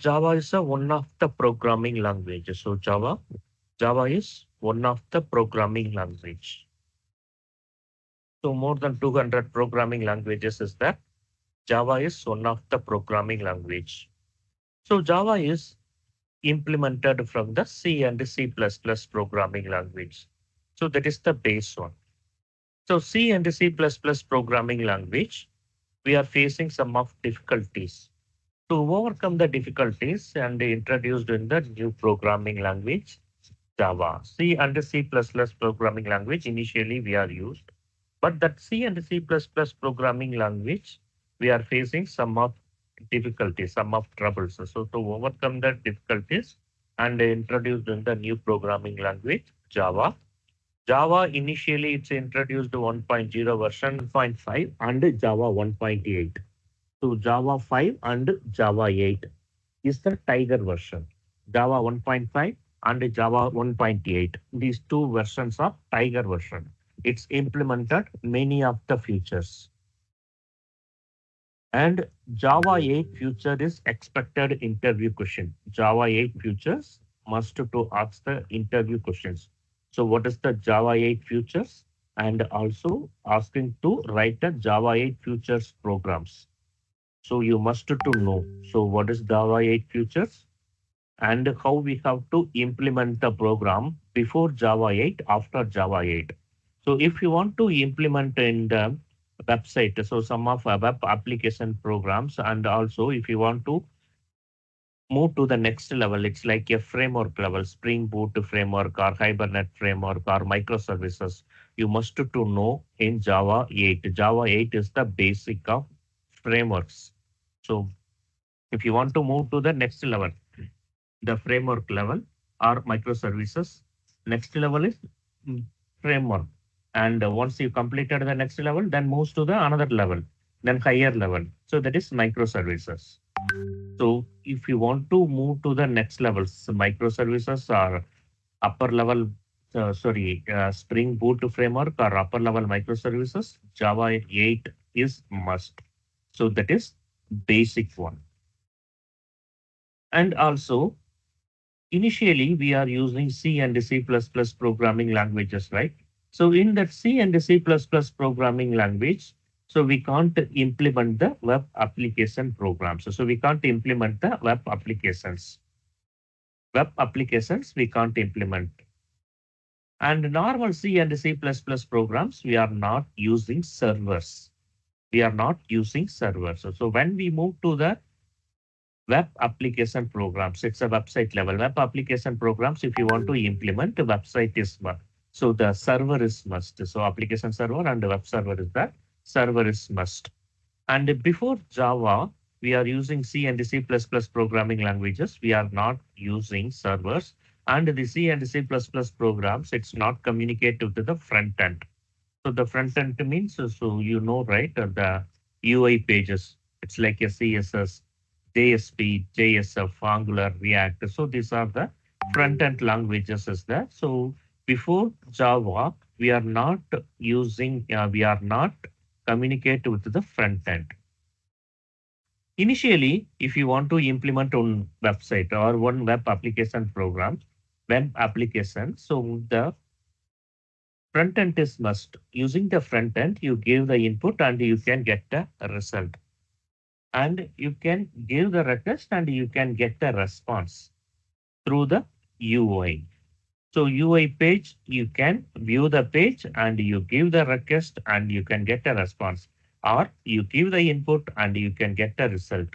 Java is one of the programming languages. So Java is one of the programming language. So more than 200 programming languages is there. Java is one of the programming language. So Java is implemented from the C and C++ programming language. So that is the base one. So C and C++ programming language, we are facing some of difficulties. To overcome the difficulties and introduced in the new programming language, Java. C and C++ programming language initially we are used, but that C and C++ programming language, we are facing some of difficulties, some of troubles. So to overcome the difficulties and introduced in the new programming language, Java. Java initially it's introduced 1.0 version 1.5 and Java 1.8. So Java 5 and Java 8 is the Tiger version. Java 1.5 and Java 1.8. These two versions are Tiger version. It's implemented many of the features. And Java 8 future is expected interview question. Java 8 futures must to ask the interview questions. So what is the Java 8 futures? And also asking to write the Java 8 futures programs. So you must to know. So what is Java 8 futures? And how we have to implement the program before Java 8, after Java 8. So if you want to implement in the website, so some of web application programs, and also if you want to move to the next level, it's like a framework level, Spring Boot framework or Hibernate framework or microservices, you must to know in Java 8. Java 8 is the basic of frameworks. So if you want to move to the next level, the framework level or microservices, next level is framework. And once you completed the next level, then moves to the another level, then higher level. So that is microservices. So if you want to move to the next levels, microservices are upper level, Spring Boot framework or upper level microservices, Java 8 is must. So that is basic one. And also, initially we are using C and C++ programming languages, right? So in that C and C++ programming language, so we can't implement the web application programs. So we can't implement the web applications. Web applications we can't implement. And normal C and C++ programs, we are not using servers. We are not using servers. So when we move to the web application programs, it's a website level. Web application programs, if you want to implement, the website is one. So the server is must. So application server and the web server is that. Server is must. And before Java, we are using C and C++ programming languages. We are not using servers. And the C and C++ programs, it's not communicative to the front end. So the front end means, so you know, right, the UI pages. It's like a CSS, JSP, JSF, Angular, React. So these are the front end languages is there. So before Java, we are not using, we are not communicate with the front end. Initially, if you want to implement on website or one web application program, web application, so the front end is must. Using the front end, you give the input and you can get the result. And you can give the request and you can get the response through the UI. So UI page, you can view the page and you give the request and you can get a response, or you give the input and you can get a result.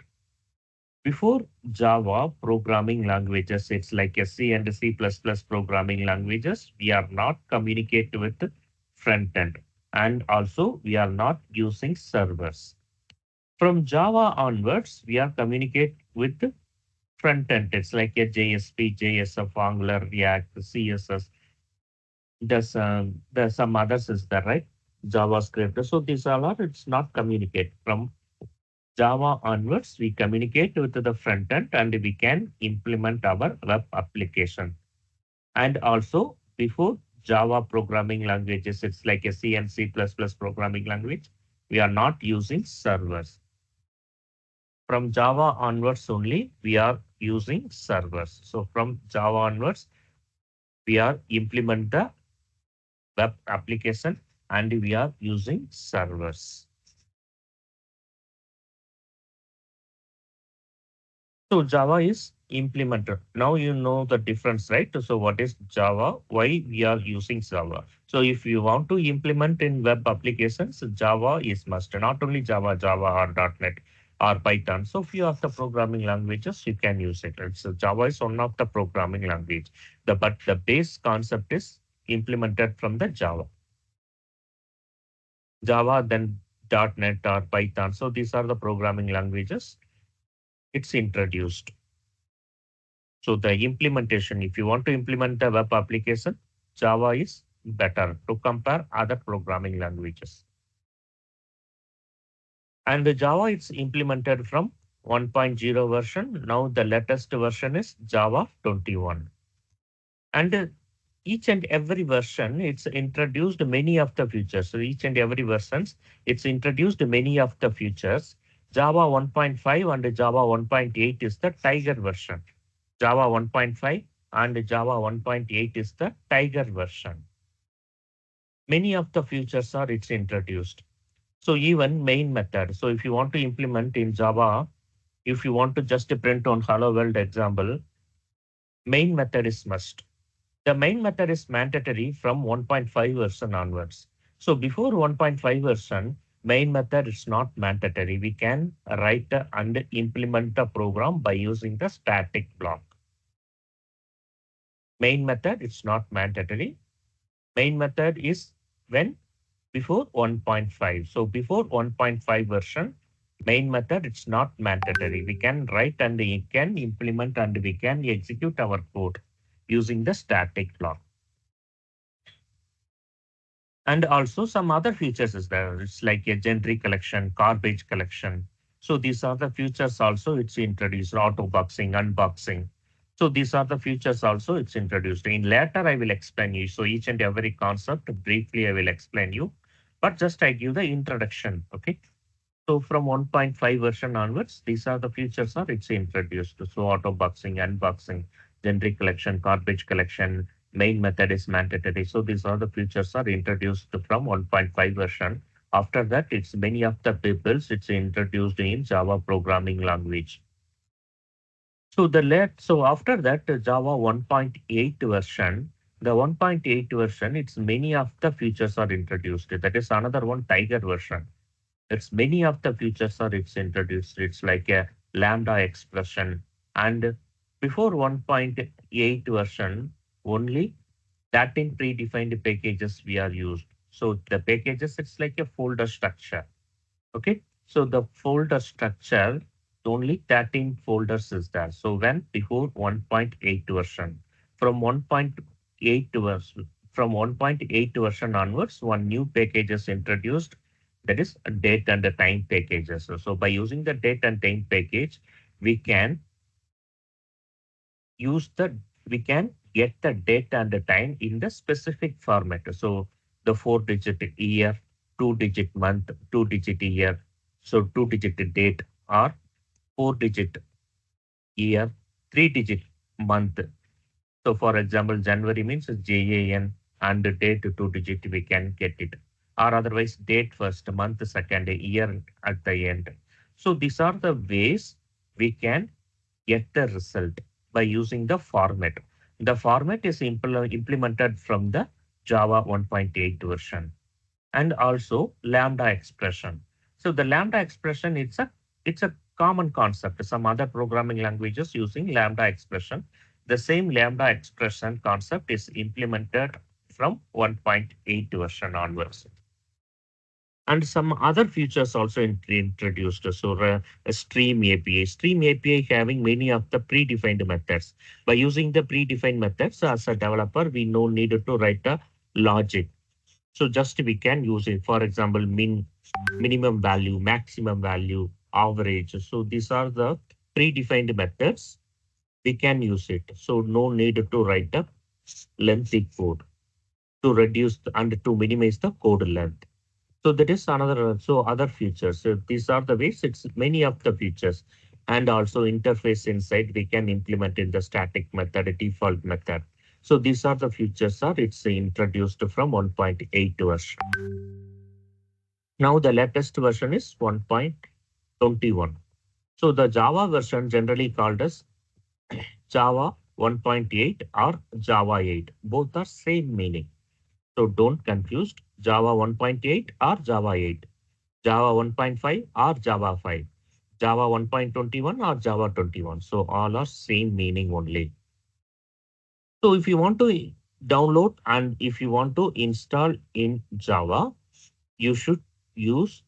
Before Java programming languages, it's like a C and C++ programming languages. We are not communicate with the front end, and also we are not using servers. From Java onwards, we are communicate with the front end. It's like a JSP, JSF, Angular, React, CSS. There's some others is there, right? JavaScript. So these all are, it's not communicate. From Java onwards, we communicate with the front end and we can implement our web application. And also before Java programming languages, it's like a C and C++ programming language. We are not using servers. from Java onwards only, we are using servers. So from Java onwards, we are implement the web application and we are using servers. So Java is implemented. Now you know the difference, right? So what is Java? Why we are using Java? So if you want to implement in web applications, Java is must. Not only Java, Java or .NET or Python. So few of the programming languages you can use it. So Java is one of the programming language. But the base concept is implemented from the Java. Java, then .NET or Python. So these are the programming languages. It's introduced. So the implementation, if you want to implement the web application, Java is better to compare other programming languages. And the Java is implemented from 1.0 version. Now the latest version is Java 21. And each and every version, it's introduced many of the features. So each and every versions, it's introduced many of the features. Java 1.5 and Java 1.8 is the Tiger version. Java 1.5 and Java 1.8 is the Tiger version. Many of the features are it's introduced. So even main method. So if you want to implement in Java, if you want to just print on hello world example, main method is must. The main method is mandatory from 1.5 version onwards. So before 1.5 version, main method is not mandatory. We can write and implement the program by using the static block. Main method, it's not mandatory. Main method is when before 1.5. So before 1.5 version, main method, it's not mandatory. We can write and we can implement and we can execute our code using the static block. And also some other features is there. It's like a generic collection, garbage collection. So these are the features also it's introduced, auto boxing, unboxing. So these are the features also it's introduced. In later, I will explain you. So each and every concept, briefly, I will explain you. But just I give the introduction, okay? So from 1.5 version onwards, these are the features are it's introduced. So auto boxing, unboxing, generic collection, garbage collection, main method is mandatory. So these are the features are introduced from 1.5 version. After that, it's many of the peoples it's introduced in Java programming language. So after that, Java 1.8 version, the 1.8 version, it's many of the features are introduced. That is another one, Tiger version. It's many of the features are it's introduced. It's like a lambda expression. And before 1.8 version, only 13 predefined packages we are used. So the packages, it's like a folder structure. Okay. So the folder structure, only 13 folders is there. So when before 1.8 version, from 1.8 version, from 1.8 version onwards, one new package is introduced. That is a date and the time packages. So by using the date and time package, we can get the date and the time in the specific format. So the 4-digit year, 2-digit month, 2-digit year, so 2-digit date or 4-digit year, 3-digit month. So for example, January means JAN and the date 2-digit we can get it. Or otherwise date first, month second, year at the end. So these are the ways we can get the result by using the format. The format is implemented from the Java 1.8 version. And also lambda expression. So the lambda expression, it's a common concept. Some other programming languages using lambda expression. The same lambda expression concept is implemented from 1.8 version onwards. And some other features also introduced. So a stream API. Stream API having many of the predefined methods. By using the predefined methods, as a developer, we no need to write a logic. So just we can use it. For example, minimum value, maximum value, average. So these are the predefined methods. We can use it. So no need to write a lengthy code to reduce and to minimize the code length. So that is another, so other features. So these are the ways, it's many of the features. And also interface inside, we can implement in the static method, default method. So these are the features are it's introduced from 1.8 version. Now the latest version is 1.21. So the Java version generally called as Java 1.8 or Java 8. Both are same meaning. So don't confuse Java 1.8 or Java 8, Java 1.5 or Java 5, Java 1.21 or Java 21. So all are same meaning only. So if you want to download and if you want to install in Java, you should use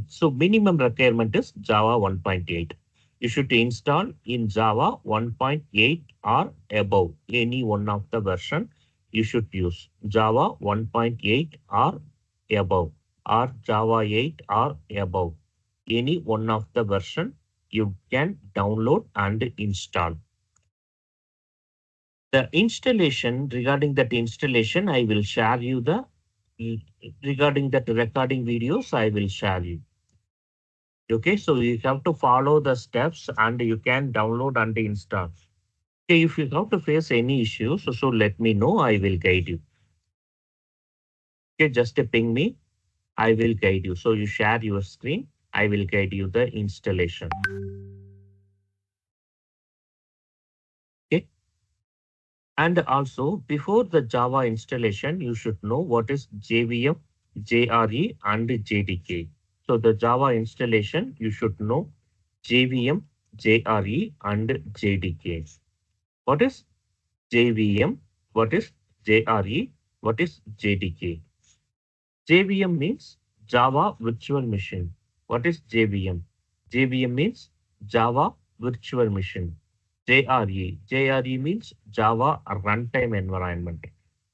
so minimum requirement is Java 1.8. You should install in Java 1.8 or above, any one of the version you should use Java 1.8 or above, or Java 8 or above. Any one of the version you can download and install. The installation, regarding that installation, I will share you the regarding that recording videos, I will share you. Okay, so you have to follow the steps and you can download and install. Okay, if you have to face any issues, so let me know, I will guide you. Okay, just ping me, I will guide you. So you share your screen, I will guide you the installation. Okay. And also before the Java installation, you should know what is JVM, JRE and JDK. So the Java installation, you should know JVM, JRE and JDK. What is JVM? What is JRE? What is JDK? JVM means Java Virtual Machine. What is JVM? JVM means Java Virtual Machine. JRE means Java Runtime Environment.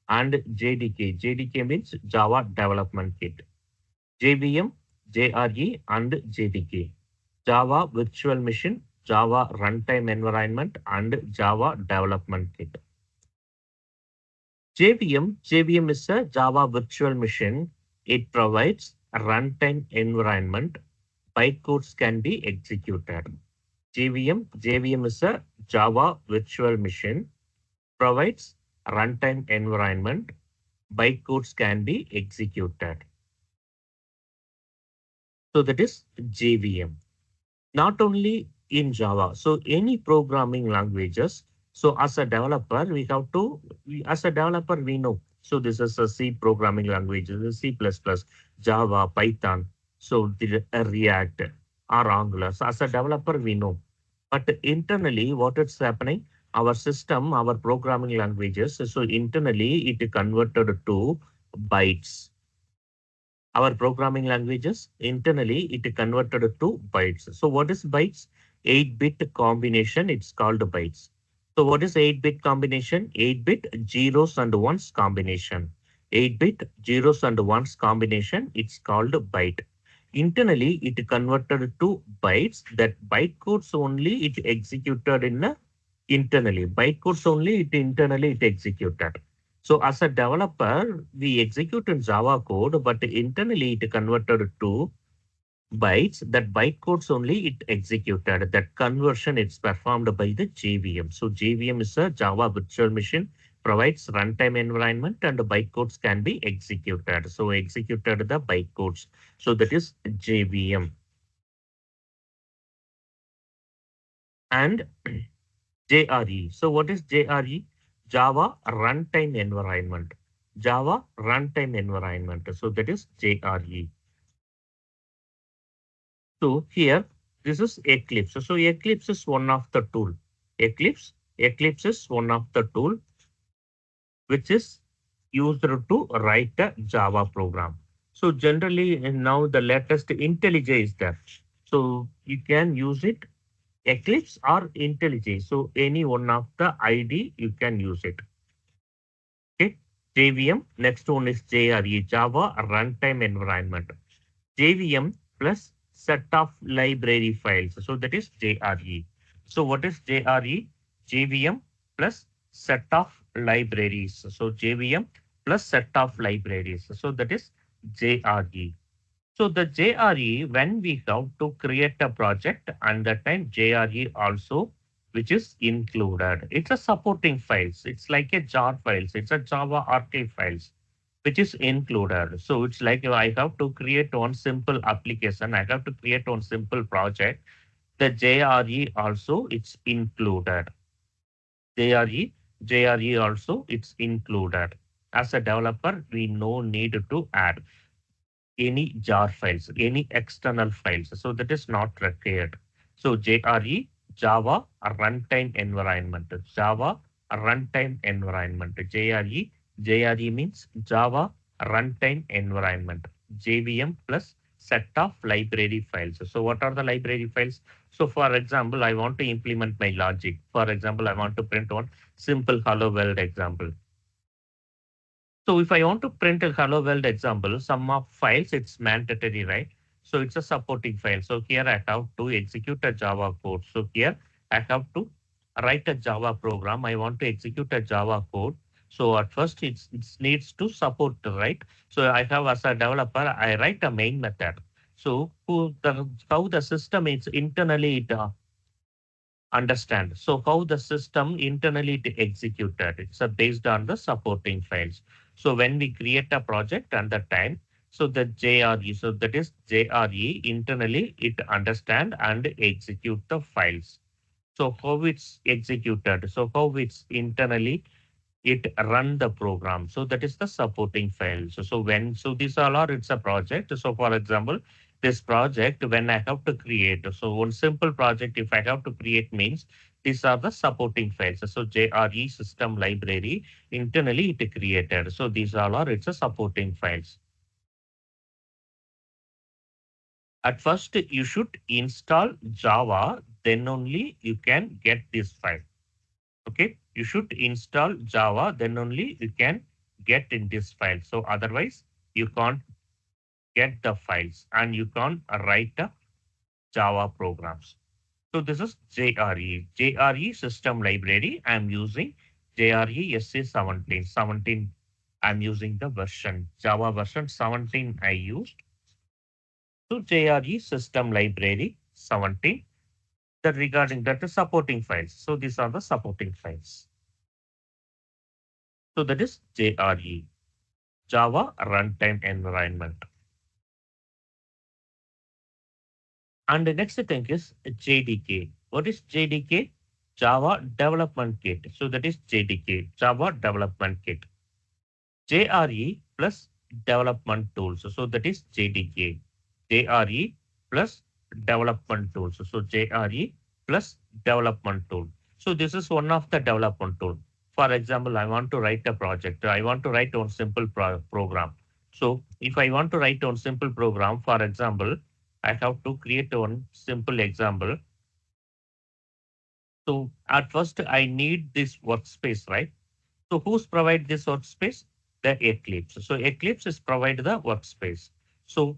And JDK means Java Development Kit. JVM, JRE and JDK. Java Virtual Machine, Java Runtime Environment and Java Development Kit. JVM is a Java virtual machine. It provides a runtime environment. Bytecodes can be executed. JVM is a Java virtual machine. Provides a runtime environment. Bytecodes can be executed. So that is JVM. Not only in Java, so any programming languages. So as a developer, we know. So this is a C programming language, C++, Java, Python, so the React or Angular. So as a developer, we know. But internally, what is happening? Our system, our programming languages, so internally it converted to bytes. Our programming languages, internally, it converted to bytes. So what is bytes? 8-bit combination, it's called bytes. So what is 8-bit combination? 8-bit zeros and ones combination. 8-bit zeros and ones combination, it's called byte. Internally, it converted to bytes. That byte codes only it executed in a internally. Byte codes only it internally it executed. So as a developer, we execute in Java code, but internally it converted to bytes. That byte codes only it executed. That conversion is performed by the JVM. So JVM is a Java virtual machine, provides runtime environment and byte codes can be executed. So executed the byte codes. So that is JVM. And JRE. So what is JRE? Java Runtime Environment. Java Runtime Environment. So that is JRE. So here, this is Eclipse. So Eclipse is one of the tool. Eclipse is one of the tool which is used to write a Java program. So generally now the latest IntelliJ is there. So you can use it Eclipse or IntelliJ. So any one of the ID you can use it. Okay. JVM. Next one is JRE, Java Runtime Environment. JVM plus set of library files. So that is JRE. So what is JRE? JVM plus set of libraries. So JVM plus set of libraries. So that is JRE. So the JRE, when we have to create a project, and that time JRE also, which is included. It's a supporting files. It's like a jar files. It's a Java archive files, which is included. So it's like I have to create one simple application. I have to create one simple project. The JRE also it's included. JRE, JRE also it's included. As a developer, we no need to add any jar files, any external files. So that is not required. So JRE, Java a runtime environment. Java a runtime environment. JRE means Java runtime environment. JVM plus set of library files. So what are the library files? So for example, I want to implement my logic. For example, I want to print one simple hello world example. So if I want to print a hello world example, some of files, it's mandatory, right? So it's a supporting file. So here I have to execute a Java code. So here I have to write a Java program. I want to execute a Java code. So at first it needs to support, right? So I have as a developer, I write a main method. So how the system is internally it understand. So how the system internally it executed. It's based on the supporting files. So when we create a project and the time, so the JRE, so that is JRE internally it understand and execute the files. So how it's executed. So how it's internally it run the program. So that is the supporting files. So these all are it's a project. So for example, this project when I have to create. So one simple project if I have to create means these are the supporting files. So JRE system library internally it created. So these all are it's a supporting files. At first you should install Java, then only you can get this file. Okay, you should install Java, then only you can get in this file. So otherwise, you can't get the files and you can't write the Java programs. So this is JRE. JRE system library. I'm using JRE SC17. 17, I'm using the version, Java version 17 I used. So JRE system library 17. That regarding that is supporting files. So these are the supporting files. So that is JRE, Java Runtime Environment. And the next thing is JDK. What is JDK? Java Development Kit. So that is JDK, Java Development Kit. JRE plus development tools. So that is JDK. JRE plus development tools. So JRE plus development tool. So this is one of the development tool. For example, I want to write a project. I want to write one simple program. So if I want to write one simple program, for example, I have to create one simple example. So at first I need this workspace, right? So who's provide this workspace? The Eclipse. So Eclipse is provide the workspace. So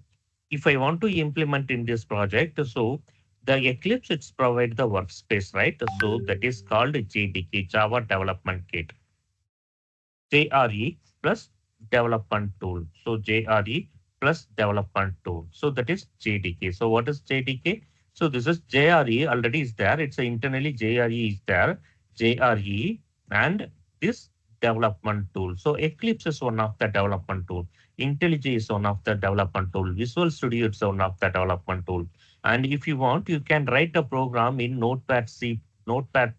if I want to implement in this project, so the Eclipse it's provide the workspace, right? So that is called JDK, Java Development Kit. JRE plus development tool. So JRE plus development tool. So that is JDK. So what is JDK? So this is JRE already is there. It's internally JRE is there. JRE and this development tool. So Eclipse is one of the development tool. IntelliJ is one of the development tool. Visual Studio is one of the development tool. And if you want, you can write a program in Notepad C, Notepad++,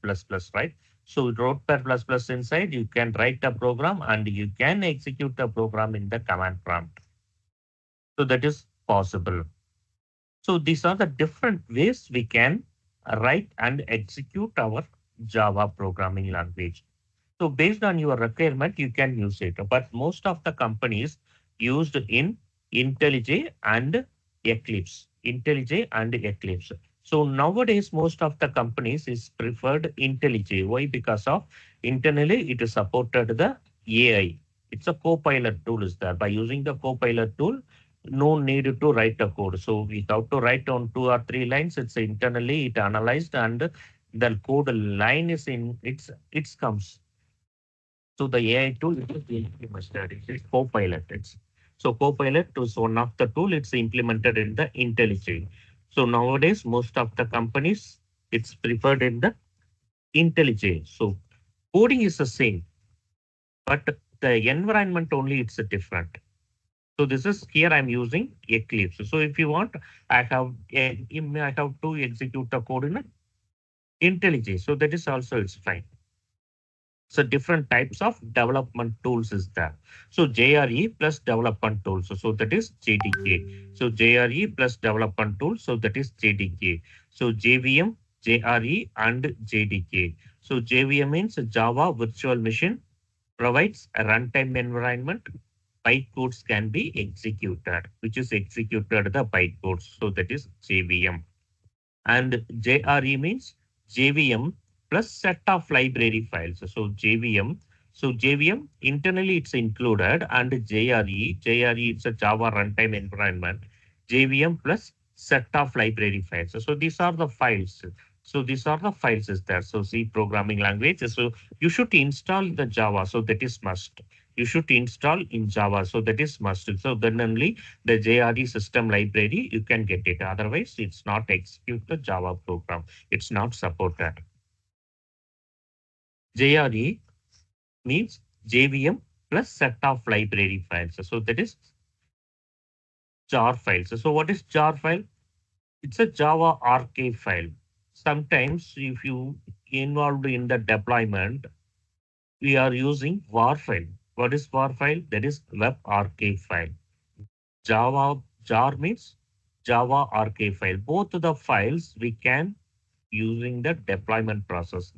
right? So Notepad++ inside, you can write a program and you can execute the program in the command prompt. So that is possible. So these are the different ways we can write and execute our Java programming language. So based on your requirement, you can use it. But most of the companies used in IntelliJ and Eclipse. IntelliJ and Eclipse. So nowadays, most of the companies is preferred IntelliJ. Why? Because of internally it is supported the AI. It's a Copilot tool is there. By using the Copilot tool, no need to write a code. So we have to write on 2 or 3 lines. It's internally it analyzed and the code line is in it's comes. So the AI tool is the implemented. It is Copilot. So Copilot is one of the tool. It's implemented in the IntelliJ. So nowadays, most of the companies, it's preferred in the IntelliJ. So coding is the same, but the environment only it's different. So this is here I'm using Eclipse. So if you want, I have to execute the code in IntelliJ. So that is also it's fine. So different types of development tools is there. So JRE plus development tools. So that is JDK. So JRE plus development tools. So that is JDK. So JVM, JRE and JDK. So JVM means Java Virtual Machine, provides a runtime environment. Bytecodes can be executed, which is executed the bytecodes. So that is JVM. And JRE means JVM plus set of library files. So JVM internally it's included, and JRE it's a Java runtime environment. JVM plus set of library files. So these are the files. So these are the files is there. So C programming language. So you should install the Java. So that is must. You should install in Java. So that is must. So then only the JRE system library, you can get it. Otherwise, it's not execute the Java program. It's not supported. JRE means JVM plus set of library files. So that is jar files. So what is jar file? It's a Java archive file. Sometimes if you involved in the deployment, we are using var file. What is var file? That is web archive file. Java jar means Java archive file. Both the files we can using the deployment process.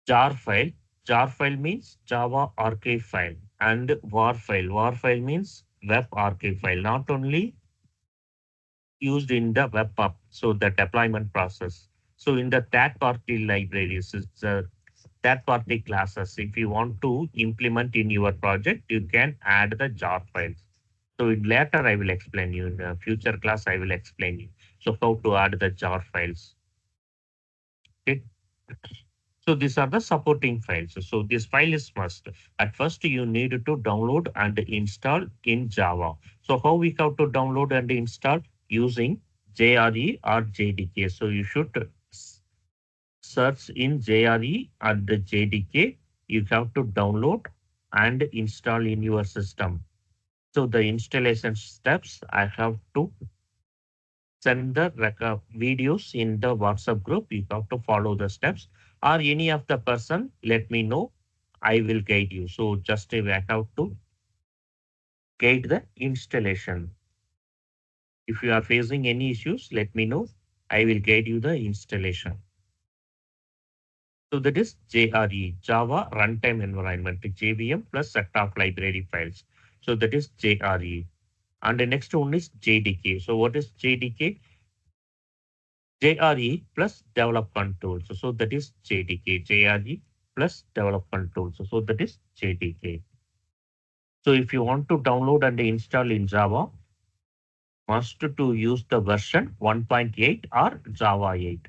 Jar file means Java archive file, and var file means web archive file. Not only used in the web app, so the deployment process. So in the third party libraries, it's third party classes. If you want to implement in your project, you can add the jar files. So later I will explain you. In the future class, I will explain you. So how to add the jar files. Okay. So these are the supporting files. So this file is must. At first, you need to download and install in Java. So how we have to download and install? Using JRE or JDK. So you should search in JRE and JDK. You have to download and install in your system. So the installation steps, I have to send the videos in the WhatsApp group. You have to follow the steps, or any of the person, let me know. I will guide you. So just I have to guide the installation. If you are facing any issues, let me know. I will guide you the installation. So that is JRE, Java Runtime Environment, JVM plus set of library files. So that is JRE. And the next one is JDK. So what is JDK? JRE plus development tools. So that is JDK. JRE plus development tools. So that is JDK. So if you want to download and install in Java, must to use the version 1.8 or Java 8.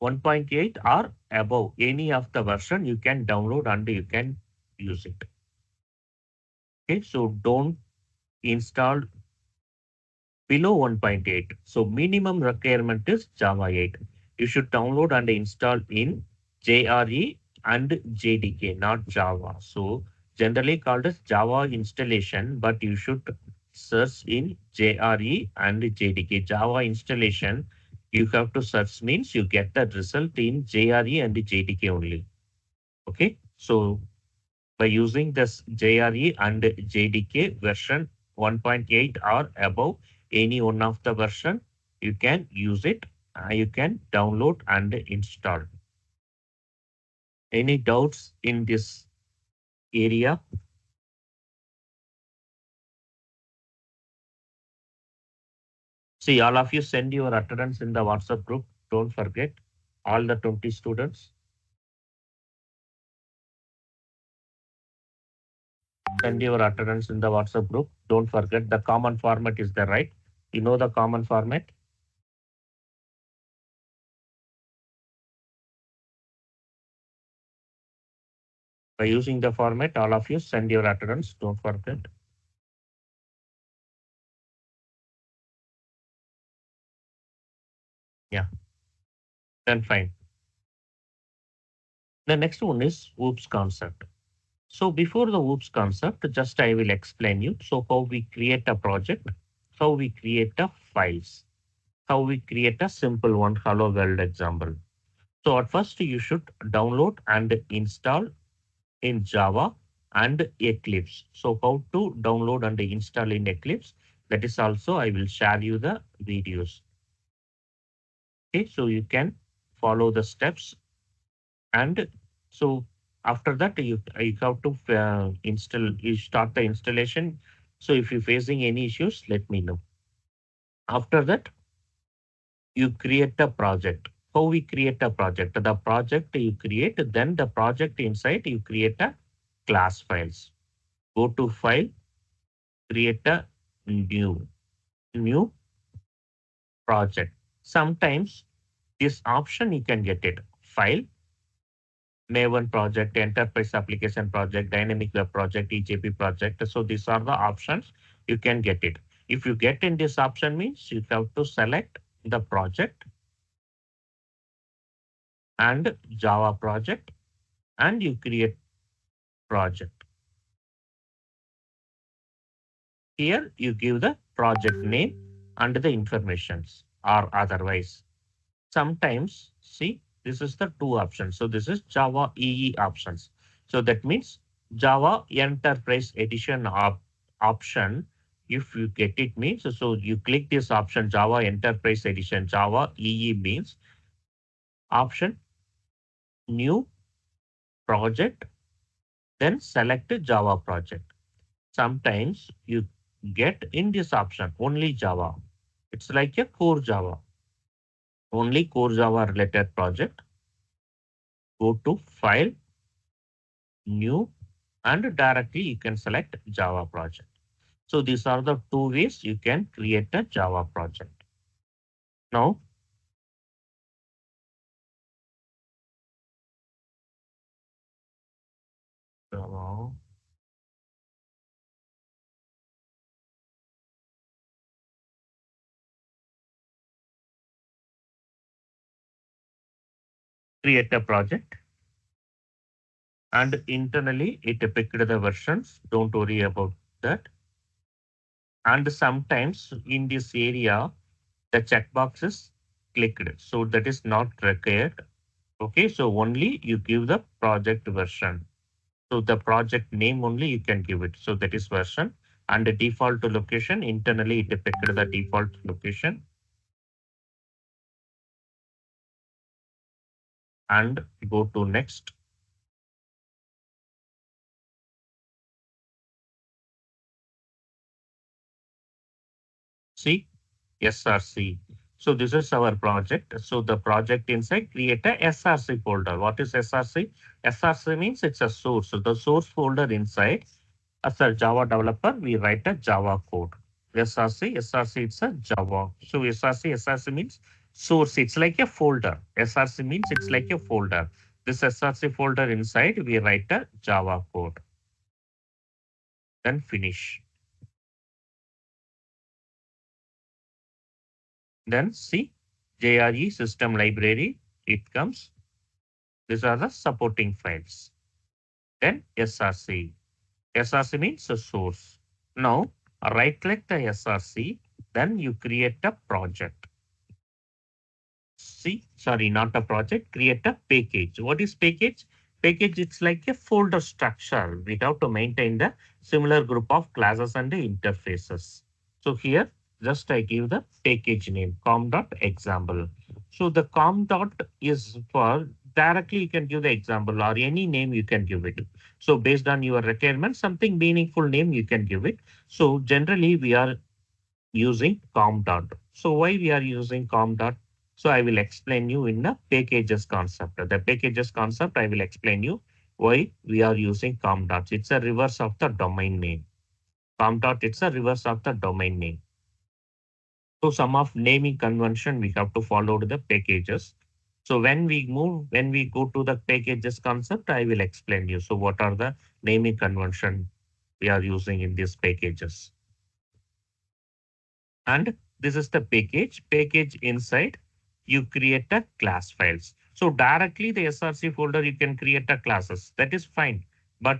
1.8 or above, any of the version you can download and you can use it. Okay, so don't install below 1.8. So minimum requirement is Java 8. You should download and install in JRE and JDK, not Java. So generally called as Java installation, but you should search in JRE and JDK. Java installation, you have to search means you get the result in JRE and JDK only. Okay, so by using this JRE and JDK version 1.8 or above, any one of the version, you can use it. You can download and install. Any doubts in this area? See, all of you send your attendance in the WhatsApp group. Don't forget, all the 20 students. Send your attendance in the WhatsApp group. Don't forget the common format is there, right? You know the common format? By using the format, all of you send your attendance. Don't forget. Yeah, then fine. The next one is OOPS concept. So before the OOPS concept, just I will explain you. So how we create a project, how we create a files, how we create a simple one hello world example. So at first you should download and install in Java and Eclipse. So how to download and install in Eclipse? That is also I will share you the videos. Okay, so you can follow the steps, and so after that you have to you start the installation. So if you're facing any issues, let me know. After that, you create a project. How we create a project? The project you create, then the project inside you create a class files. Go to file, create a new project. Sometimes this option you can get it. File, Maven project, enterprise application project, dynamic web project, EJP project. So these are the options you can get it. If you get in this option means you have to select the project and Java project, and you create project. Here you give the project name and the informations or otherwise. Sometimes, see, this is the two options. So this is Java EE options. So that means Java Enterprise Edition option. If you get it means, so you click this option Java Enterprise Edition. Java EE means option new project, then select a Java project. Sometimes you get in this option only Java. It's like a core Java, only core Java related project. Go to file, new, and directly you can select Java project. So these are the two ways you can create a Java project. Now, Java, create a project, and internally it picked the versions. Don't worry about that. And sometimes in this area, the checkbox is clicked. So that is not required. Okay, so only you give the project version. So the project name only you can give it. So that is version, and the default location internally it picked the default location, and go to next. See, SRC. So this is our project. So the project inside create a SRC folder. What is SRC? SRC means it's a source. So the source folder inside, as a Java developer, we write a Java code. SRC, it's a Java. So SRC means source. It's like a folder. SRC means it's like a folder. This SRC folder inside, we write a Java code. Then finish. Then see JRE system library. It comes. These are the supporting files. Then SRC. SRC means a source. Now right click the SRC. Then you create a project. See, sorry, not a project, create a package. What is package? Package, it's like a folder structure. We have to maintain the similar group of classes and the interfaces. So here, just I give the package name, com.example. So the com dot is for directly you can give the example or any name you can give it. So based on your requirement, something meaningful name you can give it. So generally we are using com dot. So why we are using com dot? So I will explain you in the packages concept. The packages concept, I will explain you why we are using com dots. It's a reverse of the domain name. Com dot, it's a reverse of the domain name. So some of naming convention we have to follow the packages. So when we go to the packages concept, I will explain you. So what are the naming convention we are using in these packages? And this is the package inside you create a class files. So directly the src folder you can create a classes, that is fine. But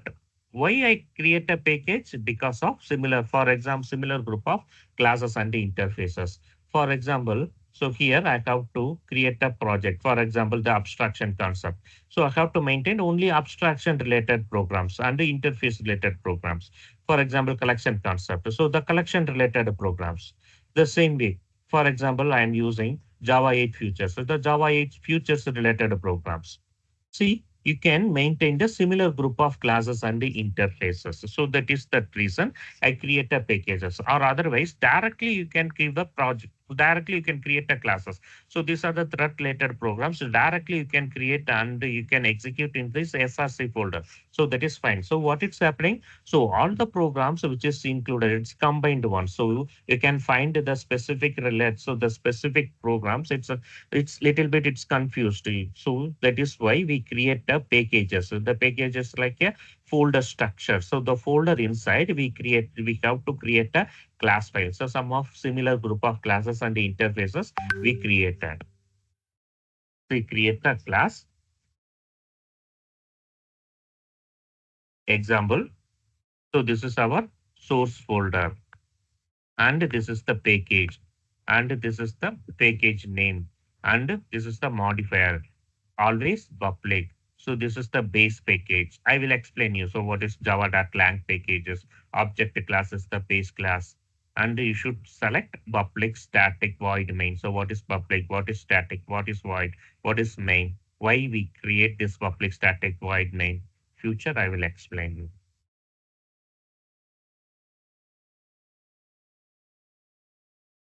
why I create a package? Because of similar, for example, similar group of classes and interfaces. For example, so here I have to create a project, for example the abstraction concept. So I have to maintain only abstraction related programs and the interface related programs. For example, collection concept, so the collection related programs. The same way, for example, I am using Java 8 futures. So the Java 8 futures related programs. See, you can maintain the similar group of classes and the interfaces. So that is the reason I create a packages, or otherwise directly you can give the project. Directly you can create a classes. So these are the thread related programs. So directly you can create and you can execute in this SRC folder. So that is fine. So what is happening? So all the programs which is included, it's combined one. So you can find the specific relate. So the specific programs, it's little bit it's confused. So that is why we create the packages. So the packages like a folder structure. So the folder inside we have to create a class file. So some of similar group of classes and interfaces we created. We create a class example. So this is our source folder, and this is the package, and this is the package name, and this is the modifier, always public. So this is the base package. I will explain you. So what is java.lang packages? Object class is the base class. And you should select public static void main. So what is public? What is static? What is void? What is main? Why we create this public static void main? Future I will explain you.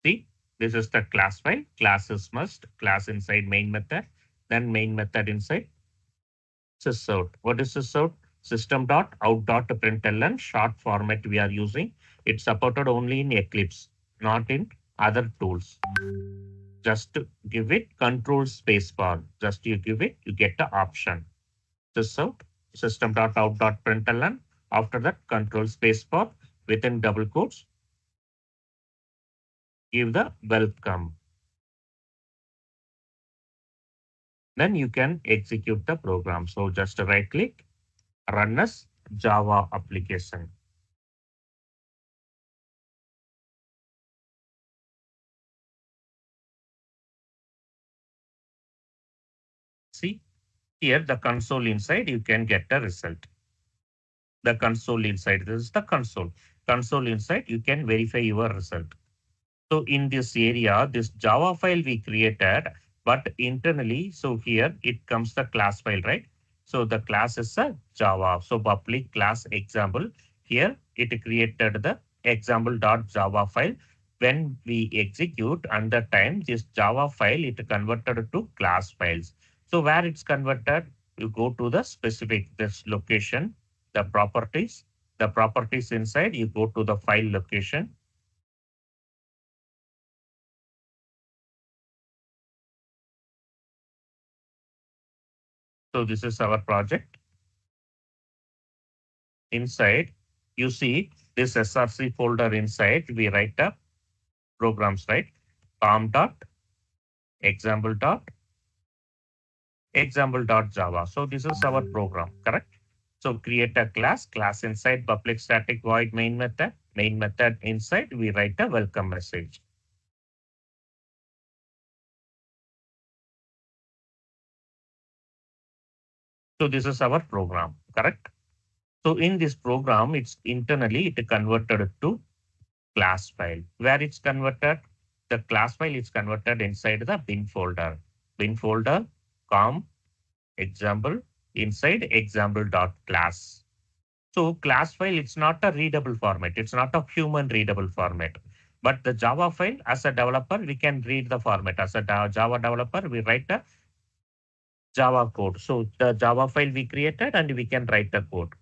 See, this is the class file. Class is must. Class inside main method. Then main method inside sysout. What is sysout? System.out.println short format we are using. It's supported only in Eclipse, not in other tools. Just to give it control space bar. Just you give it, you get the option. Sysout, system.out.println. After that, control space bar within double quotes. Give the welcome. Then you can execute the program. So just right click, run as Java application. See, here the console inside, you can get the result. The console inside, this is the console. Console inside, you can verify your result. So in this area, this Java file we created, but internally, so here it comes the class file, right? So the class is a Java. So public class example. Here it created the example.java file. When we execute under time, this Java file, it converted to class files. So where it's converted, you go to the specific this location, the properties inside, you go to the file location. So this is our project. Inside, you see this src folder inside, we write up programs, right? com dot example dot example.java. So this is our program, correct? So create a class inside public static void main method inside, we write a welcome message. So this is our program, correct? So in this program, it's internally it converted to class file. Where it's converted? The class file is converted inside the bin folder. Bin folder, com, example, inside example.class. So class file, it's not a readable format. It's not a human readable format. But the Java file, as a developer, we can read the format. As a Java developer, we write the Java code. So the Java file we created and we can write the code.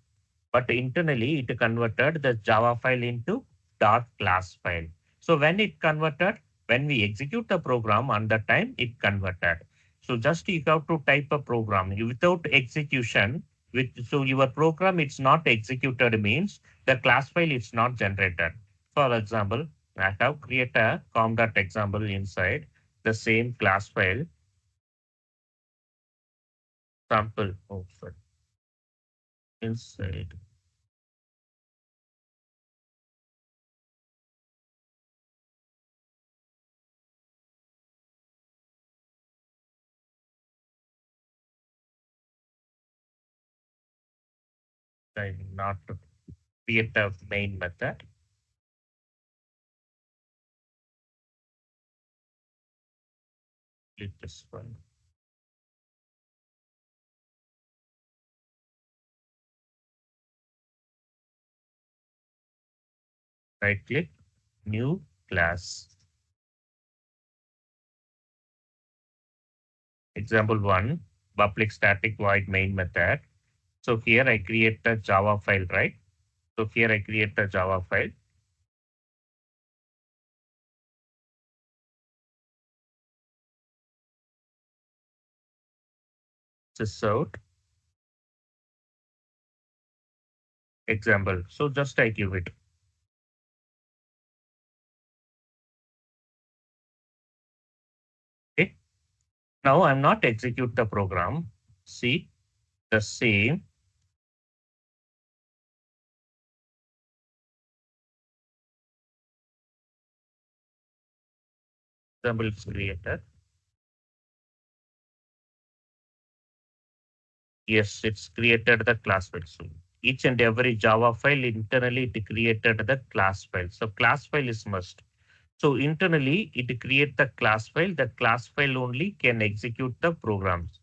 But internally, it converted the Java file into .class file. So when it converted, when we execute the program on the time, it converted. So just you have to type a program without execution. So your program it's not executed means the class file is not generated. For example, I have created a com.example inside the same class file sample. Oh, sorry. Inside. I not create a main method. Delete this one. Right click, new class. Example one, public static void main method. So here I create the Java file, right? So here I create the Java file. This out example. So just I give it. Okay. Now I'm not execute the program. See the same example is created. Yes, it's created the class file. So each and every Java file internally it created the class file. So class file is must. So internally it create the class file. The class file only can execute the programs.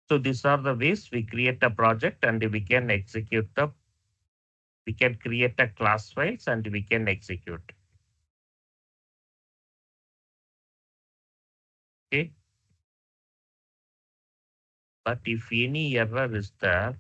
So these are the ways we create a project and we can execute the, we can create a class files and we can execute. Okay. But if any error is there,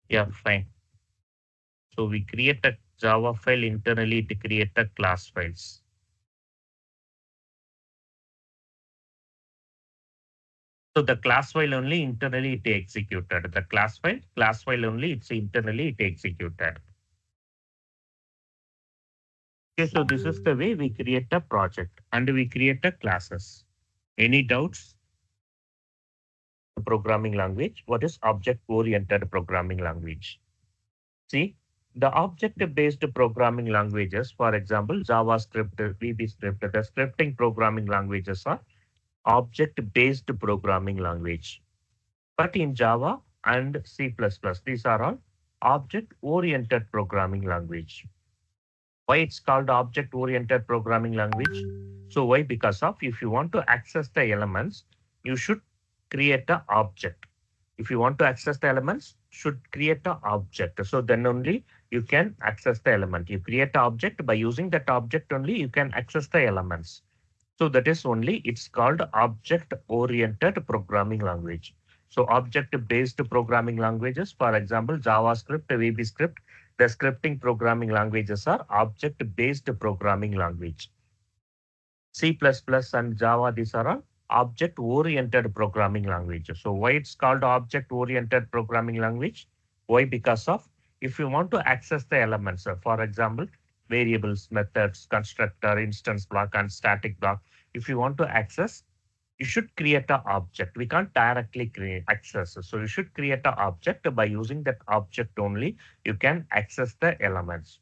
yeah, fine. So we create a Java file internally to create the class files. So the class file only internally it executed. The class file only it's internally it executed. Okay, so this is the way we create a project and we create a classes. Any doubts? Programming language. What is object-oriented programming language? See, the object-based programming languages, for example, JavaScript, VB script, the scripting programming languages are object-based programming language. But in Java and C++, these are all object-oriented programming language. Why it's called object-oriented programming language? So why? Because of if you want to access the elements, you should create an object. If you want to access the elements, should create an object. So then only you can access the element. You create an object, by using that object only you can access the elements. So that is only, it's called object-oriented programming language. So object-based programming languages, for example, JavaScript, VB the scripting programming languages are object-based programming language. C++ and Java, these are all object-oriented programming languages. So why it's called object-oriented programming language? Why? Because of if you want to access the elements, for example, variables, methods, constructor, instance block, and static block. If you want to access, you should create an object. We can't directly create access. So you should create an object. By using that object only, you can access the elements.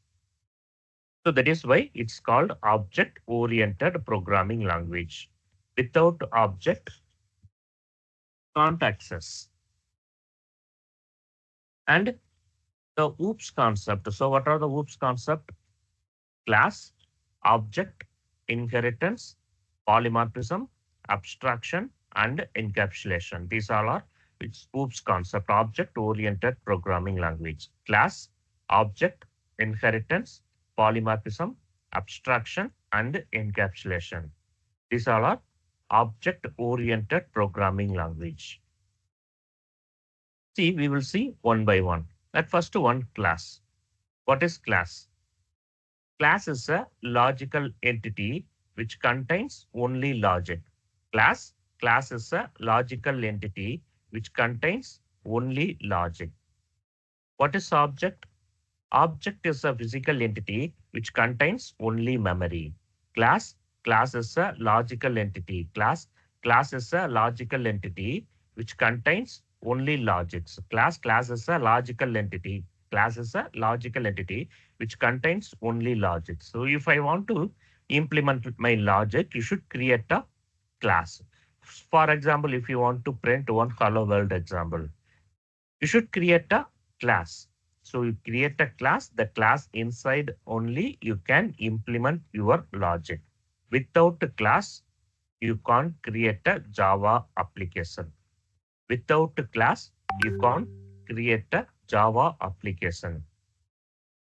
So that is why it's called object-oriented programming language. Without object, can't access. And the OOPS concept. So what are the OOPS concept? Class, object, inheritance, polymorphism, abstraction, and encapsulation. These all are its OOPS concept, object-oriented programming language. Class, object, inheritance, polymorphism, abstraction, and encapsulation. These all are object-oriented programming language. See, we will see one by one. At first one, class. What is class? Class is a logical entity which contains only logic. Class is a logical entity which contains only logic. What is object? Object is a physical entity which contains only memory. Class is a logical entity. Class is a logical entity which contains only logics. Class is a logical entity. Class is a logical entity which contains only logic. So if I want to implement my logic, you should create a class. For example, if you want to print one hello world example, you should create a class. So you create a class, the class inside only you can implement your logic. Without a class, you can't create a Java application. Without a class, you can't create a Java application.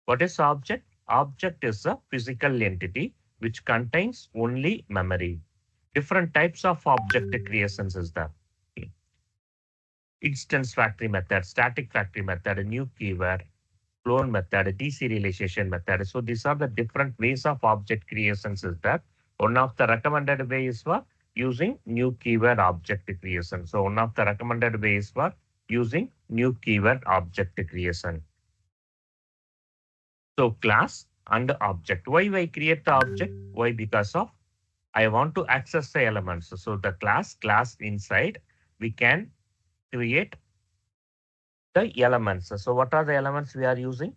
What is object? Object is a physical entity which contains only memory. Different types of object creations is there. Instance factory method, static factory method, new keyword, clone method, deserialization method. So these are the different ways of object creations is there. One of the recommended ways for using new keyword object creation. So one of the recommended ways for using new keyword object creation. So class and object. Why I create the object? Why? Because of I want to access the elements. So the class inside, we can create the elements. So what are the elements we are using?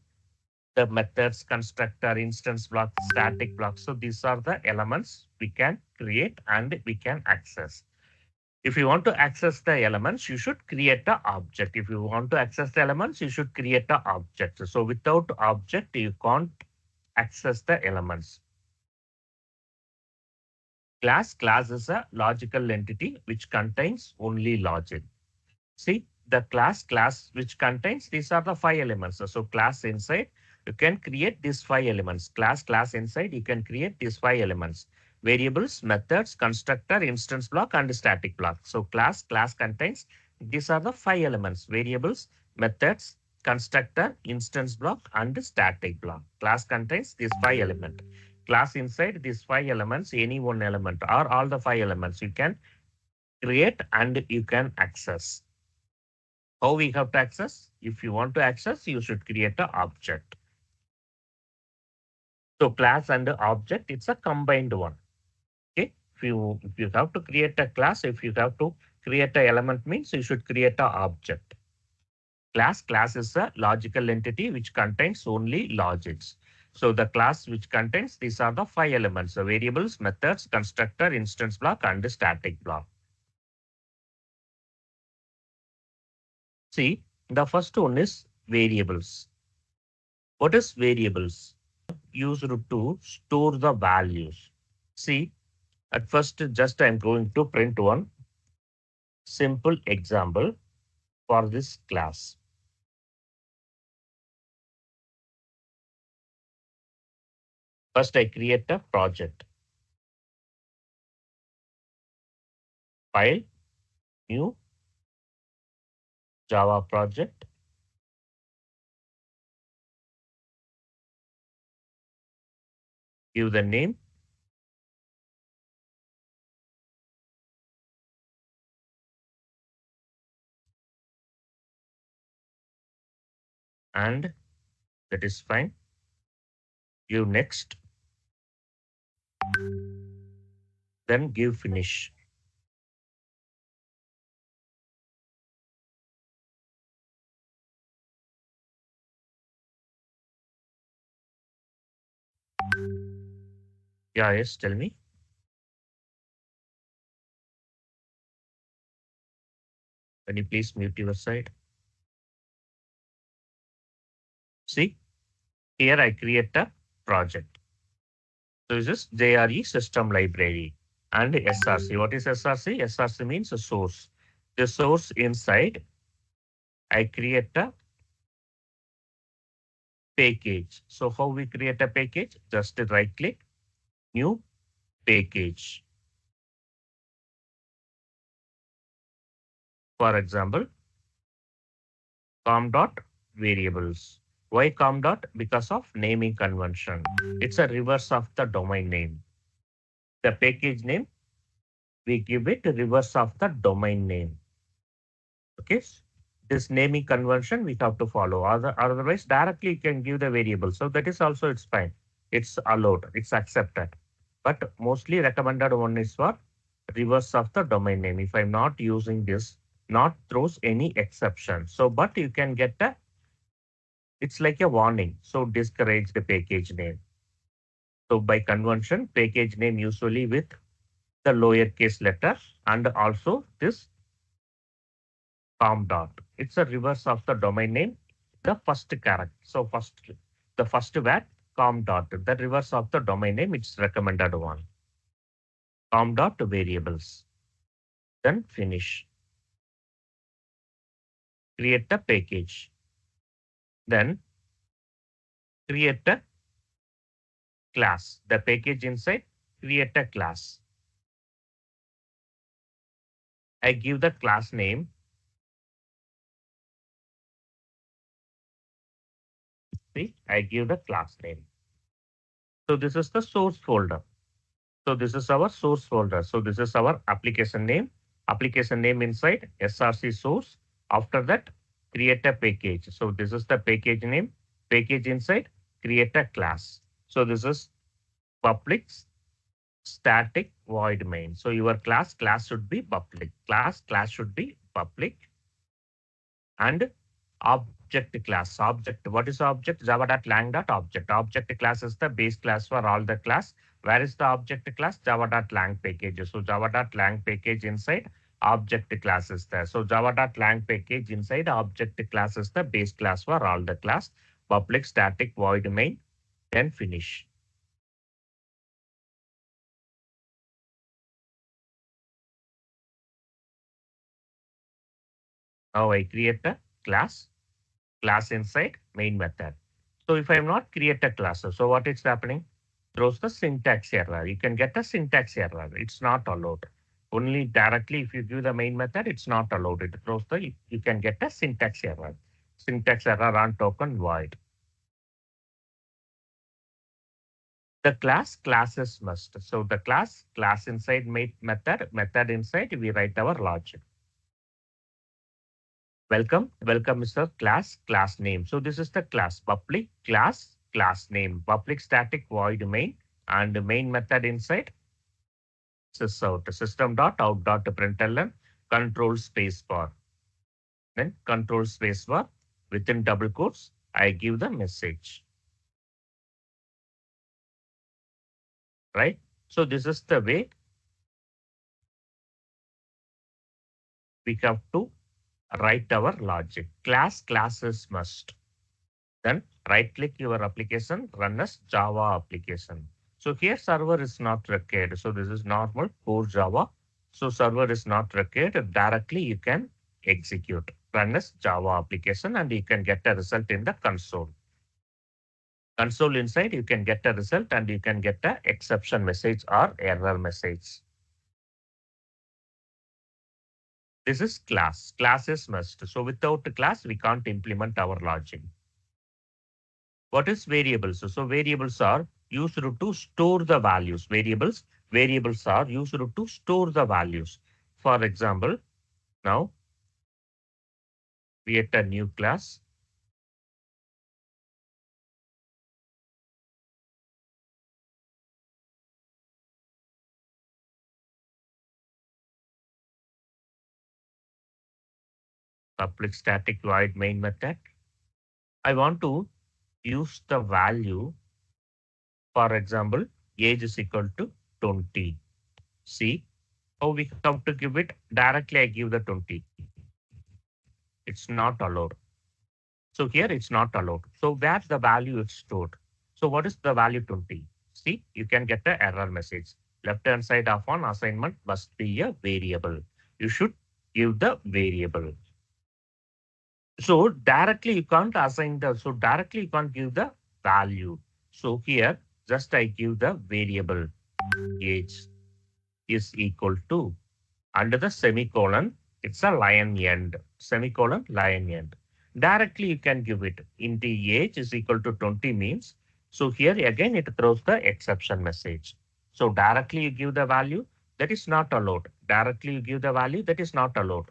The methods, constructor, instance block, static block. So these are the elements we can create and we can access. If you want to access the elements, you should create an object. If you want to access the elements, you should create an object. So without object, you can't access the elements. Class is a logical entity which contains only logic. See, the class which contains, these are the 5 elements. So class inside, you can create these 5 elements. Class inside, you can create these 5 elements. Variables, methods, constructor, instance block, and static block. So class contains, these are the 5 elements. Variables, methods, constructor, instance block, and static block. Class contains these 5 elements. Class inside these 5 elements, any one element or all the 5 elements you can create and you can access. How we have to access? If you want to access, you should create an object. So class and object, it's a combined one. Okay. If you have to create a class, if you have to create an element means you should create an object. Class is a logical entity which contains only logics. So the class which contains, these are the 5 elements, the variables, methods, constructor, instance block, and static block. See, the first one is variables. What is variables? Used to store the values. See, at first, just I'm going to print one simple example for this class. First, I create a project. File, new, Java project. Give the name. and that is fine. Give next, then give finish. Yeah, yes, tell me. Can you please mute your side? See, here I create a project. So this is JRE system library and SRC. What is SRC? SRC means a source. The source inside, I create a package. So how we create a package? Just right click, new package. For example, com dot variables. Why com dot? Because of naming convention. It's a reverse of the domain name. The package name, we give it reverse of the domain name. Okay. This naming convention we have to follow. Otherwise, directly you can give the variable. So that is also it's fine. It's allowed. It's accepted. But mostly recommended one is for reverse of the domain name. If I'm not using this, not throws any exception. So, but you can get a, it's like a warning. So discourage the package name. So by convention, package name usually with the lowercase letter and also this com dot. It's a reverse of the domain name, the first character. So the first word com dot, the reverse of the domain name, it's recommended one. Com dot variables. Then finish. Create a package. Then create a class. The package inside, create a class. I give the class name. See, I give the class name. So this is the source folder. So this is our source folder. So this is our application name. Application name inside SRC source. After that, create a package. So this is the package name. Package inside, create a class. So this is public static void main. So your class should be public. Class should be public. And object class. Object. What is object? Java.lang.object. Object class is the base class for all the class. Where is the object class? Java.lang package. So Java.lang package inside object class is there. So Java.lang package inside object class is the base class for all the class. Public static void main. Then finish. Now I create a class inside main method. So if I'm not create a class, so what is happening? Throws the syntax error. You can get a syntax error. It's not allowed. Only directly if you give the main method, it's not allowed. It throws the, you can get a syntax error. Syntax error on token void. The class is must. So the class inside main method inside, we write our logic. Welcome, Mr. Class name. So this is the class, public class name, public static void main, and main method inside sysout, system.out.println, control space bar. Then control space bar, within double quotes, I give the message. Right? So this is the way we have to write our logic. Class is must. Then right click your application, run as Java application. So here server is not required. So this is normal core Java. So server is not required. Directly you can execute, run as Java application, and you can get a result in the console. Console inside, you can get a result and you can get a exception message or error message. This is class. Class is must. So without the class, we can't implement our logic. What is variables? So variables are used to store the values. Variables are used to store the values. For example, now create a new class. public static void main method. I want to use the value, for example, age is equal to 20. See how we have to give it directly. I give the 20. It's not allowed. So here it's not allowed. So where's the value is stored? So what is the value 20? See, you can get an error message. Left hand side of an assignment must be a variable. You should give the variable. So directly you can't assign directly you can't give the value. So here just I give the variable age is equal to, under the semicolon, it's a line end, semicolon, line end. Directly you can give it int age is equal to 20 means. So here again it throws the exception message. So directly you give the value, that is not allowed. Directly you give the value, that is not allowed.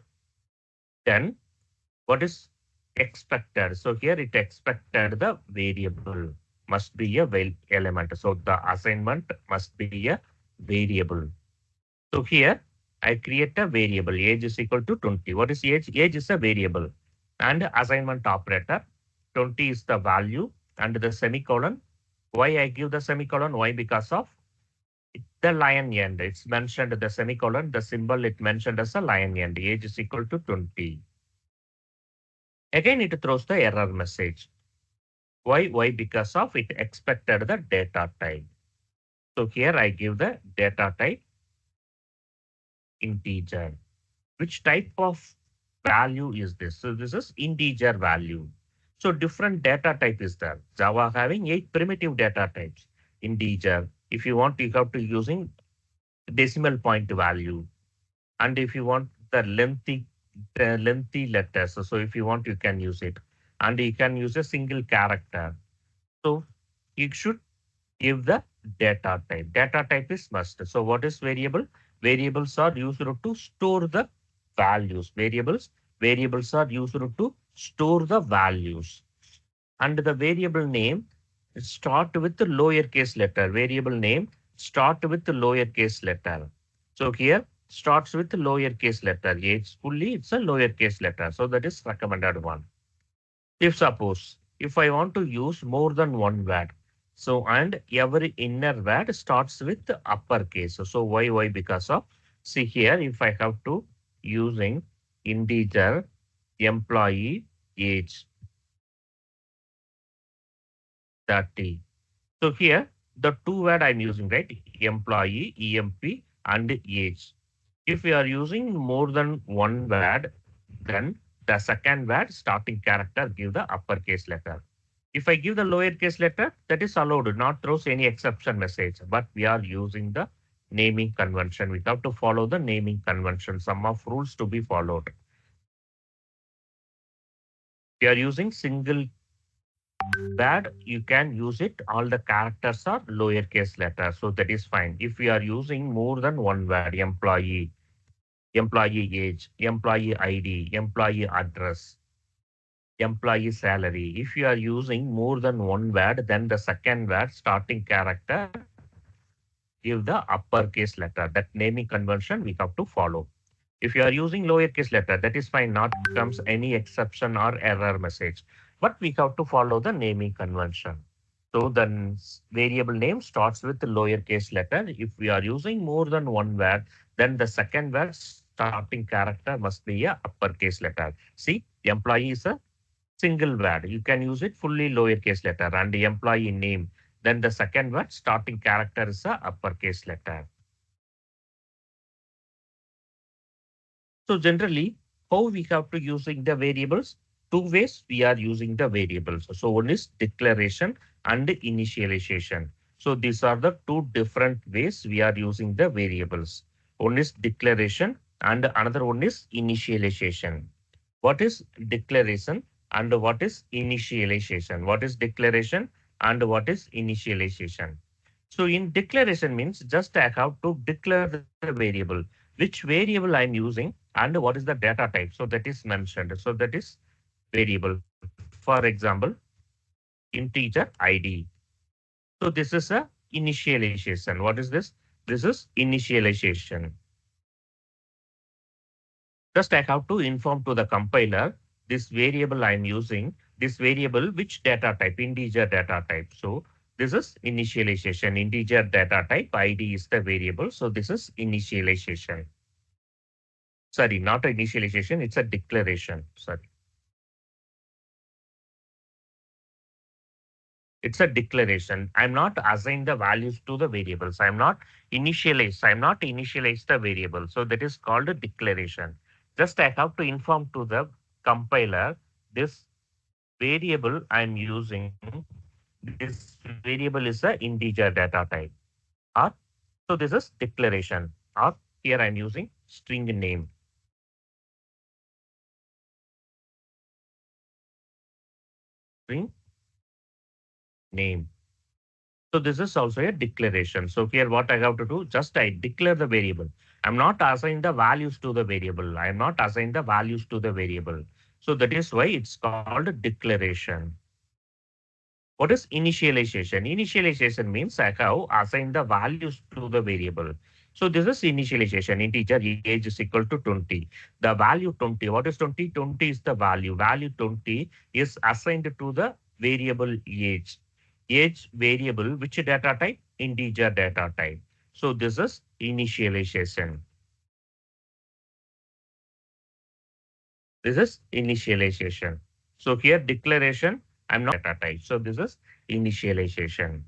Then what is expected? So here it expected the variable must be a element. So the assignment must be a variable. So here I create a variable age is equal to 20. What is age? Age is a variable and assignment operator. 20 is the value and the semicolon. Why I give the semicolon? Why? Because of the line end. It's mentioned the semicolon, the symbol it mentioned as a line end. Age is equal to 20. Again, it throws the error message. Why? Why? Because of it expected the data type. So here I give the data type integer. Which type of value is this? So this is integer value. So different data type is there. Java having 8 primitive data types. Integer. If you want, you have to using decimal point value. And if you want the lengthy letters, so if you want, you can use it. And you can use a single character. So you should give the data type. Data type is must. So what is variable? Variables are used to store the values. Variables are used to store the values. And the variable name start with the lowercase letter. Variable name start with the lowercase letter. So here starts with the lowercase letter. Age fully it's a lowercase letter. So that is recommended one. If suppose if I want to use more than one word, so and every inner word starts with the uppercase. So why? Because of, see here, if I have to using integer employee age 30. So here the two word I'm using, right? Employee, EMP and age. If we are using more than one word, then the second word starting character give the uppercase letter. If I give the lowercase letter, that is allowed, not throws any exception message, but we are using the naming convention. We have to follow the naming convention, some of rules to be followed. We are using single word, you can use it. All the characters are lowercase letter, so that is fine. If we are using more than one word, employee, employee age, employee ID, employee address, employee salary. If you are using more than one word, then the second word starting character give the uppercase letter. That naming convention we have to follow. If you are using lowercase letter, that is fine, not comes any exception or error message. But we have to follow the naming convention. So the variable name starts with the lowercase letter. If we are using more than one word, then the second word starting character must be a uppercase letter. See, employee is a single word. You can use it fully lowercase letter, and the employee name. Then the second word starting character is a uppercase letter. So generally, how we have to using the variables? Two ways we are using the variables. So one is declaration and initialization. So these are the two different ways we are using the variables. One is declaration and another one is initialization. What is declaration and what is initialization? What is declaration and what is initialization? So in declaration means just I have to declare the variable, which variable I'm using and what is the data type. So that is mentioned. So that is variable. For example, integer ID. So this is a initialization. What is this? This is initialization. Just I have to inform to the compiler this variable I'm using, this variable which data type, integer data type. So this is initialization, integer data type, ID is the variable. So this is initialization. Sorry, not initialization, it's a declaration. Sorry. It's a declaration. I'm not assign the values to the variables. I'm not initialize the variable. So that is called a declaration. Just I have to inform to the compiler this variable I'm using, this variable is a integer data type. Or so this is declaration. Or here I'm using string name. String name. So this is also a declaration. So here what I have to do, just I declare the variable. I'm not assigning the values to the variable. I'm not assigning the values to the variable. So that is why it's called a declaration. What is initialization? Initialization means I have assigned the values to the variable. So this is initialization. Integer age is equal to 20. The value 20. What is 20? 20 is the value. Value 20 is assigned to the variable age. Age variable, which data type? Integer data type. So this is initialization. This is initialization. So here declaration, I'm not data type. So this is initialization.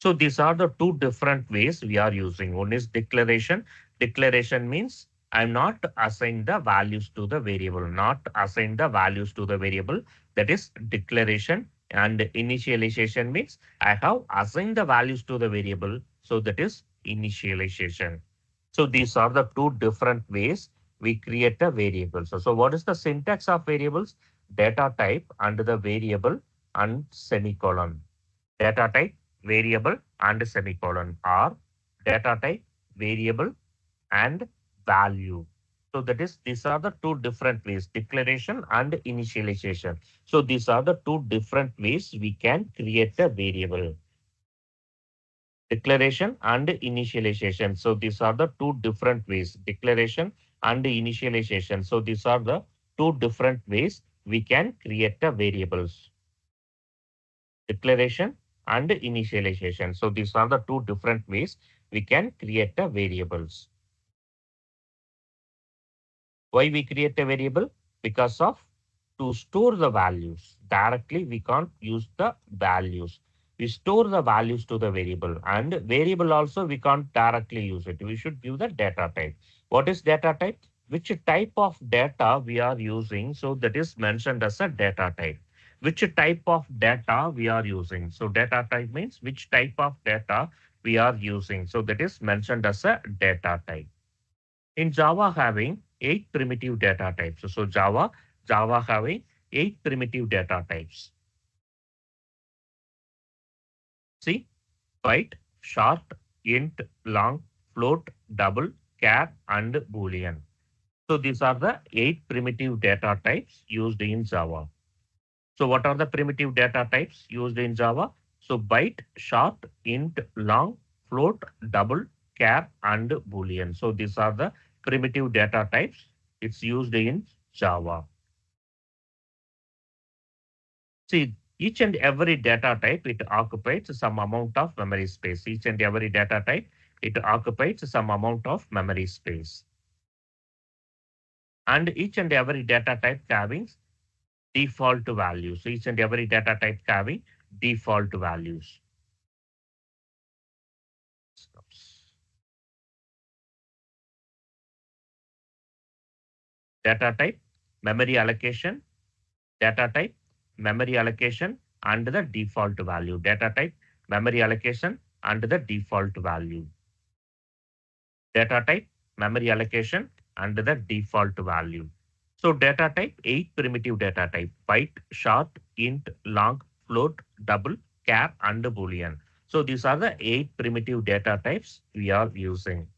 So these are the two different ways we are using. One is declaration. Declaration means I'm not assign the values to the variable, not assign the values to the variable. That is declaration. And initialization means I have assigned the values to the variable. So that is initialization. So these are the two different ways we create a variable. So what is the syntax of variables? Data type and the variable and semicolon. Data type, variable and semicolon, or data type, variable and value. So that is, these are the two different ways, declaration and initialization. So these are the two different ways we can create a variable. Declaration and initialization. So these are the two different ways, declaration and initialization. So these are the two different ways we can create a variables. Declaration and initialization. So these are the two different ways we can create a variables. Why we create a variable? Because of to store the values. Directly we can't use the values. We store the values to the variable, and variable also we can't directly use it. We should give the data type. What is data type? Which type of data we are using? So that is mentioned as a data type. Which type of data we are using? So data type means which type of data we are using. So that is mentioned as a data type. In Java having 8 primitive data types. So Java having 8 primitive data types. See, byte, short, int, long, float, double, char, and boolean. So these are the 8 primitive data types used in Java. So what are the primitive data types used in Java? So byte, short, int, long, float, double, char, and boolean. So these are the primitive data types. It's used in Java. See, each and every data type, it occupies some amount of memory space. Each and every data type, it occupies some amount of memory space. And each and every data type having default values. Each and every data type having default values. Data type, memory allocation, data type, memory allocation, and the default value. Data type, memory allocation, and the default value. Data type, memory allocation, and the default value. So data type, 8 primitive data type, byte, short, int, long, float, double, char, and boolean. So these are the 8 primitive data types we are using.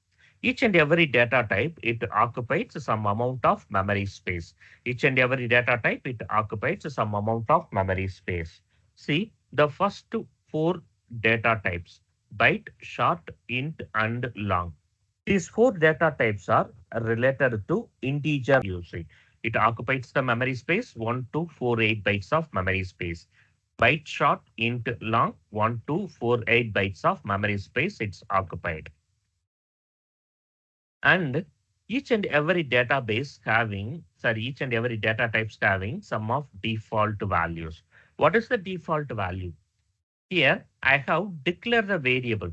Each and every data type, it occupies some amount of memory space. Each and every data type, it occupies some amount of memory space. See, the first 4 data types, byte, short, int, and long. These 4 data types are related to integer usage. It occupies the memory space 1248 bytes of memory space. Byte short int long 1248 bytes of memory space it's occupied. And each and every database having, each and every data types having some of default values. What is the default value? Here I have declared the variable.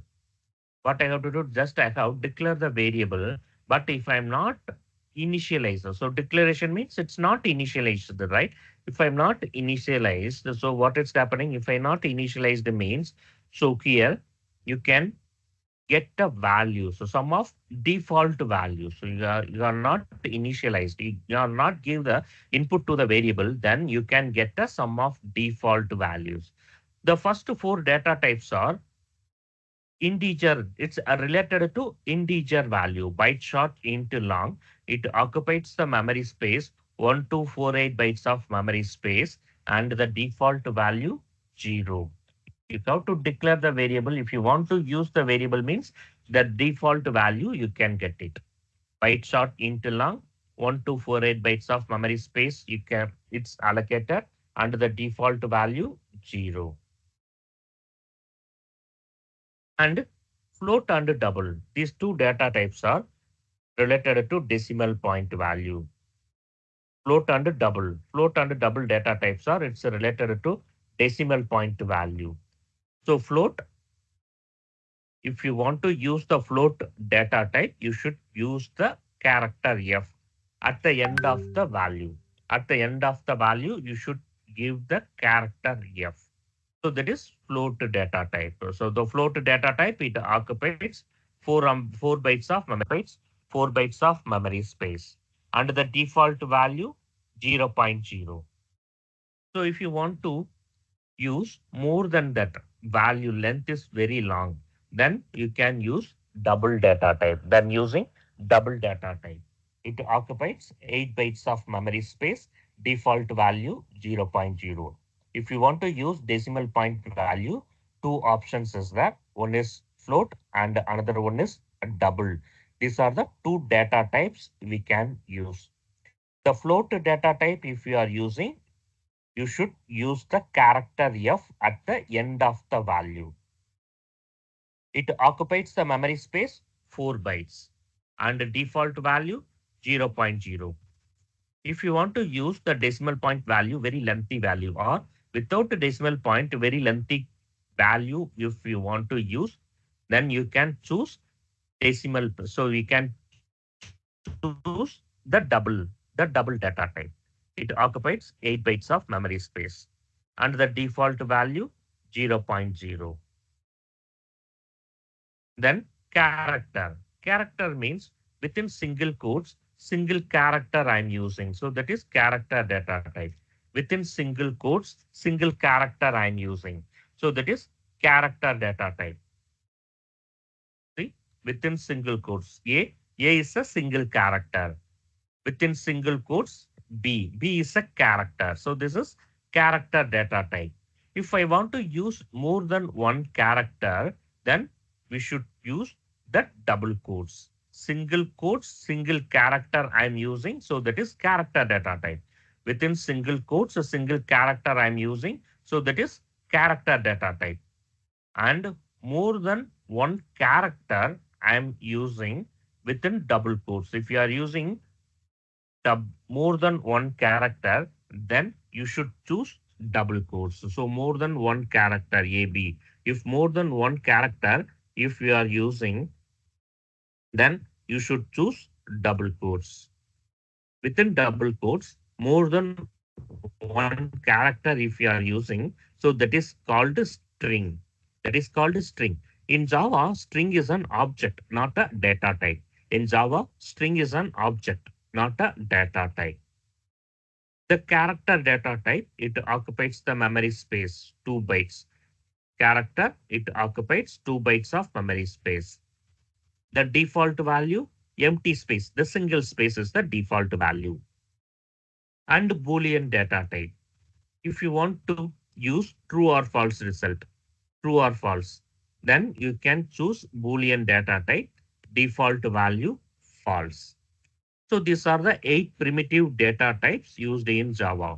What I have to do, just I have declare the variable, but if I'm not initialized, so declaration means it's not initialized, right? If I'm not initialized, so what is happening? If I'm not initialized means, so here you can get a value. So some of default values. So you are not initialized. You are not give the input to the variable, then you can get a sum of default values. The first four data types are integer. It's related to integer value, byte short int long. It occupies the memory space 1248 bytes of memory space, and the default value 0. You have to declare the variable. If you want to use the variable means the default value, you can get it. Byte short int long 1248 bytes of memory space, you can, it's allocated, and the default value 0. And float and double. These two data types are related to decimal point value. Float and double. Float and double data types are, it's related to decimal point value. So float, if you want to use the float data type, you should use the character F at the end of the value. At the end of the value, you should give the character F. So that is float data type. So the float data type, it occupies 4 bytes of memory, 4 bytes of memory space, and the default value 0.0. So if you want to use more than that, value length is very long, then you can use double data type. Then using double data type, it occupies 8 bytes of memory space, default value 0.0. If you want to use decimal point value, two options is there. One is float and another one is double. These are the two data types we can use. The float data type, if you are using, you should use the character F at the end of the value. It occupies the memory space 4 bytes and the default value 0.0. If you want to use the decimal point value, very lengthy value, or without the decimal point, very lengthy value, if you want to use, then you can choose decimal. So we can choose the double data type. It occupies 8 bytes of memory space and the default value 0.0. Then character. Character means within single quotes, single character I'm using. So that is character data type. Within single quotes, single character I'm using. So that is character data type. See, within single quotes, A is a single character. Within single quotes, B is a character. So this is character data type. If I want to use more than one character, then we should use the double quotes. Single quotes, single character I'm using. So that is character data type. Within single quotes, a single character I'm using. So that is character data type. And more than one character I'm using within double quotes. If you are using more than one character, then you should choose double quotes. So more than one character, AB. If more than one character, if you are using, then you should choose double quotes. Within double quotes, more than one character if you are using, so that is called a string. That is called a string. In Java, string is an object, not a data type. In Java, string is an object, not a data type. The character data type, it occupies the memory space, 2 bytes. Character, it occupies 2 bytes of memory space. The default value, empty space, the single space is the default value. And Boolean data type. If you want to use true or false result, true or false, then you can choose Boolean data type, default value false. So these are the 8 primitive data types used in Java.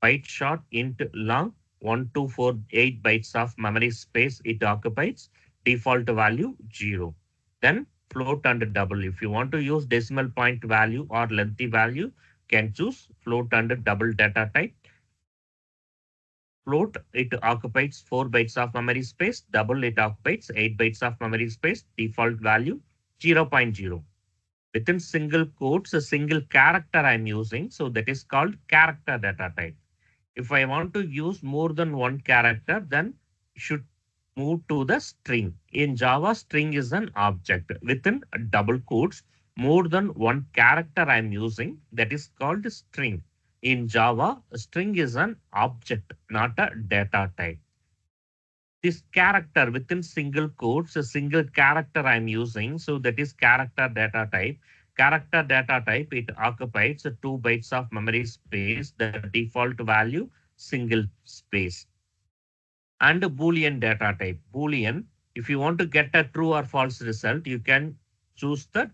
Byte short, int long, 1248 bytes of memory space it occupies, default value 0. Then float and double. If you want to use decimal point value or lengthy value, can choose float and double data type. Float, it occupies 4 bytes of memory space. Double, it occupies 8 bytes of memory space. Default value 0, 0.0. Within single quotes, a single character I'm using. So that is called character data type. If I want to use more than one character, then should move to the string. In Java, string is an object. Within double quotes, more than one character I'm using, that is called string. In Java, a string is an object, not a data type. This character within single quotes, a single character I'm using, so that is character data type. Character data type, it occupies 2 bytes of memory space, the default value, single space. And Boolean data type. Boolean, if you want to get a true or false result, you can choose the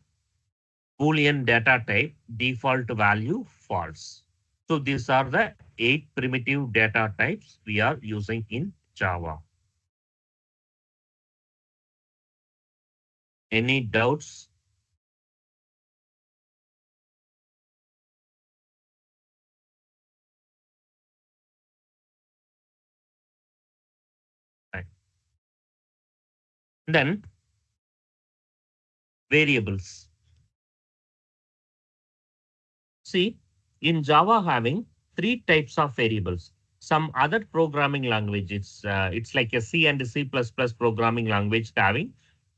Boolean data type, default value false. So these are the 8 primitive data types we are using in Java. Any doubts? Right. Then variables. See, in Java having 3 types of variables. Some other programming languages, it's like a C and C++ programming language having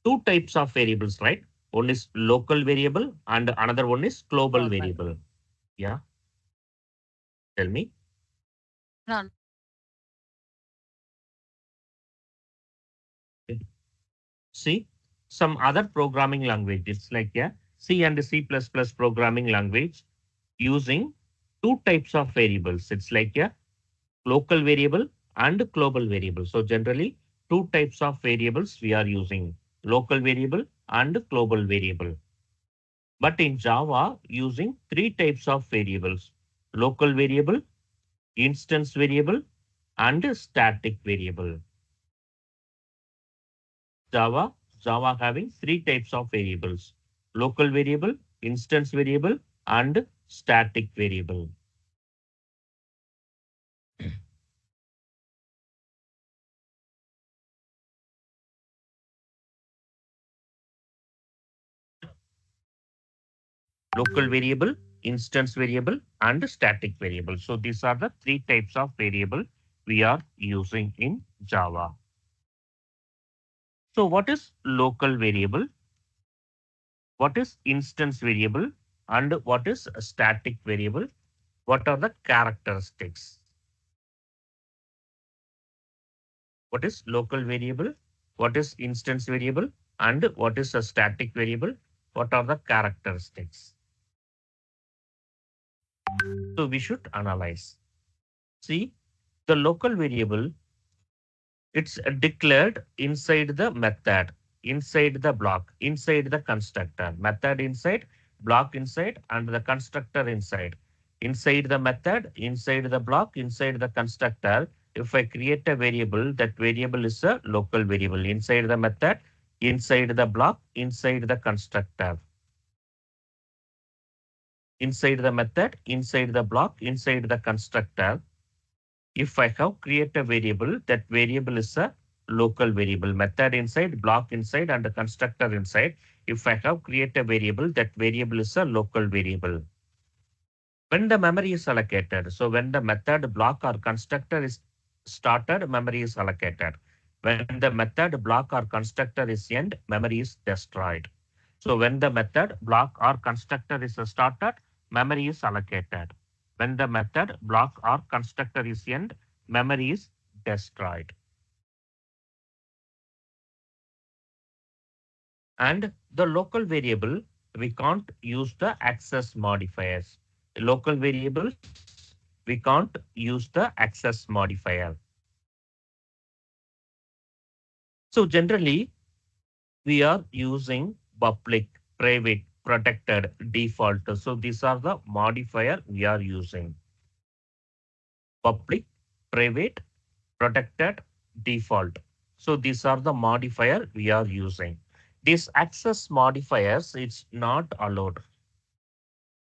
2 types of variables, right? One is local variable and another one is global variable. Yeah, tell me. No. See, some other programming languages like a C and C++ programming language using 2 types of variables. It's like a local variable and global variable. So generally, 2 types of variables we are using, local variable and global variable. But in Java, using 3 types of variables, local variable, instance variable, and static variable. Java having 3 types of variables, local variable, instance variable, and static variable. Local variable, instance variable, and static variable. So these are the 3 types of variable we are using in Java. So what is local variable? What is instance variable? And what is a static variable? What are the characteristics? What is local variable? What is instance variable? And what is a static variable? What are the characteristics? So we should analyze. See, the local variable, it's declared inside the method, inside the block, inside the constructor. Method inside, block inside, and the constructor inside. Inside the method, inside the block, inside the constructor. If I create a variable, that variable is a local variable. Inside the method, inside the block, inside the constructor. Inside the method, inside the block, inside the constructor. If I have created a variable, that variable is a local variable. Method inside, block inside, and the constructor inside. If I have created a variable, that variable is a local variable. When the memory is allocated, so when the method, block, or constructor is started, memory is allocated. When the method, block, or constructor is end, memory is destroyed. So when the method, block, or constructor is started, memory is allocated. When the method, block, or constructor is end, memory is destroyed. And the local variable, we can't use the access modifiers. Local variables, we can't use the access modifier. So generally, we are using public, private, protected, default. So these are the modifier we are using. Public, private, protected, default. So these are the modifier we are using. These access modifiers, it's not allowed.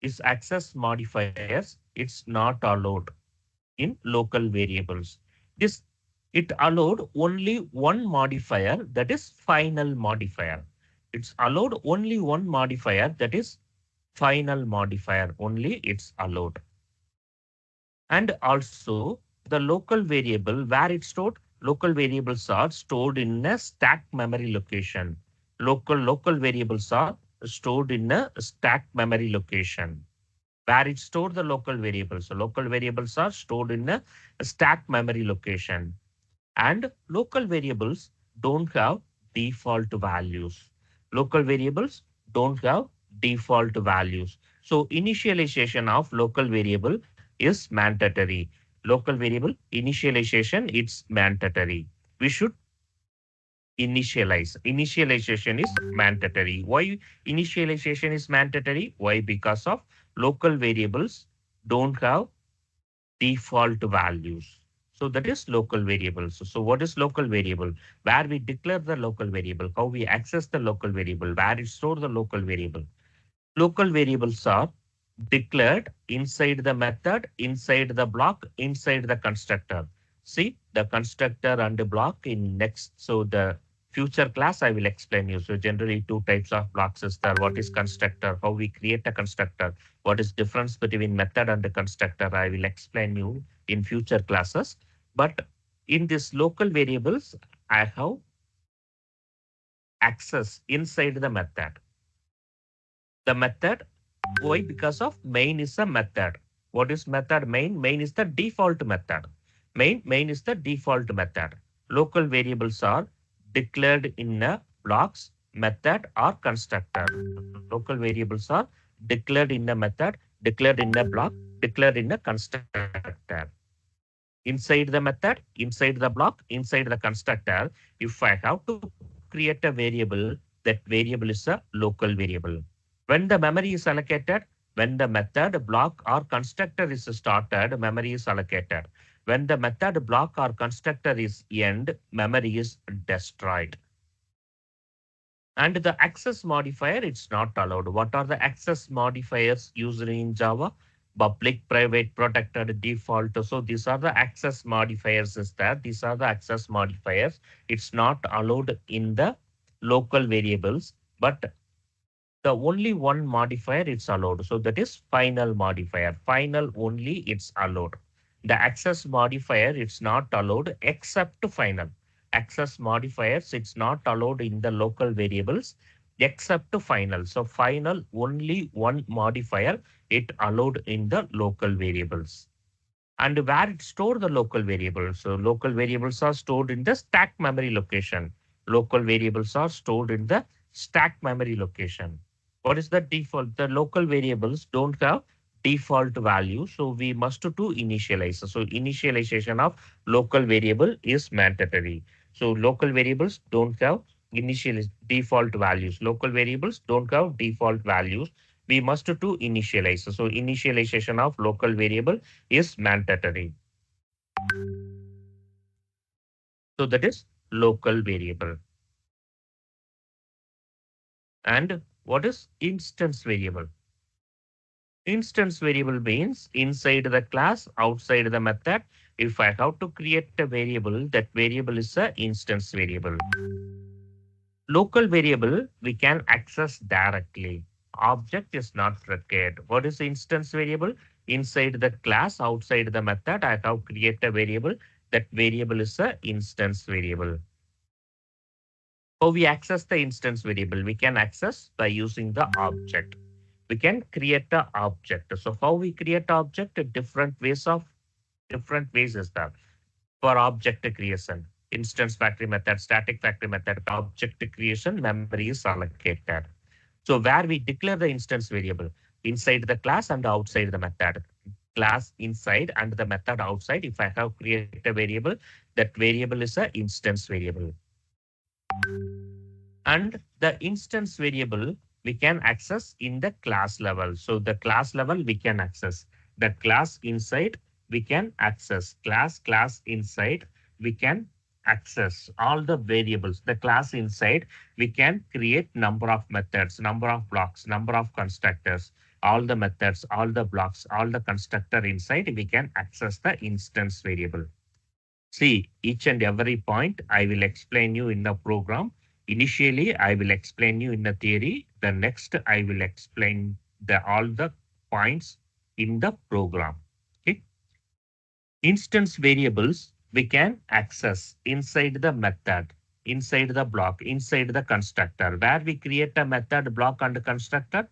These access modifiers, it's not allowed in local variables. This it allowed only one modifier, that is final modifier. It's allowed only one modifier, that is final modifier only it's allowed. And also the local variable where it's stored, local variables are stored in a stack memory location. Local variables are stored in a stack memory location where it stored the local variables. So local variables are stored in a stack memory location. And local variables don't have default values. Local variables don't have default values. So initialization of local variable is mandatory. Local variable initialization, it's mandatory. We should initialize. Initialization is mandatory. Why initialization is mandatory? Why? Because of local variables don't have default values. So that is local variables. So what is local variable? Where we declare the local variable, how we access the local variable, where it store the local variable. Local variables are declared inside the method, inside the block, inside the constructor. See the constructor and the block in next. So the future class I will explain you. So generally two types of blocks is there. What is constructor? How we create a constructor? What is difference between method and the constructor? I will explain you in future classes. But in this local variables, I have access inside the method. The method. Why? Because of main is a method. What is method? Main is the default method. Main is the default method. Local variables are declared in a blocks, method or constructor. Local variables are declared in a method, declared in a block, declared in a constructor. Inside the method, inside the block, inside the constructor, if I have to create a variable, that variable is a local variable. When the memory is allocated, when the method, block or constructor is started, memory is allocated. When the method, block or constructor is end, memory is destroyed. And the access modifier, it's not allowed. What are the access modifiers used in Java? Public, private, protected, default. So these are the access modifiers is there. These are the access modifiers. It's not allowed in the local variables, but the only one modifier it's allowed. So that is final modifier. Final only it's allowed. The access modifier it's not allowed except final. Access modifiers it's not allowed in the local variables except final. So final only one modifier it allowed in the local variables. And where it store the local variables. So local variables are stored in the stack memory location. Local variables are stored in the stack memory location. What is the default? The local variables don't have default value. So we must to initialize. So initialization of local variable is mandatory. So local variables don't have initial default values. Local variables don't have default values. We must to initialize. So initialization of local variable is mandatory. So that is local variable. And what is instance variable? Instance variable means inside the class, outside the method. If I have to create a variable, that variable is an instance variable. Local variable we can access directly. Object is not required. What is instance variable? Inside the class, outside the method, I have created a variable. That variable is an instance variable. How we access the instance variable? We can access by using the object. We can create an object. So how we create object? Different ways is that. For object creation, instance factory method, static factory method, object creation, memory is allocated. So where we declare the instance variable inside the class and outside the method. Class inside and the method outside. If I have created a variable, that variable is an instance variable. And the instance variable we can access in the class level. So the class level we can access. The class inside we can access. Class inside we can access all the variables. The class inside we can create number of methods, number of blocks, number of constructors, all the methods, all the blocks, all the constructor inside we can access the instance variable. See, each and every point I will explain you in the program. Initially, I will explain you in the theory. The next, I will explain all the points in the program. Okay. Instance variables we can access inside the method, inside the block, inside the constructor. Where we create a method, block, and constructor,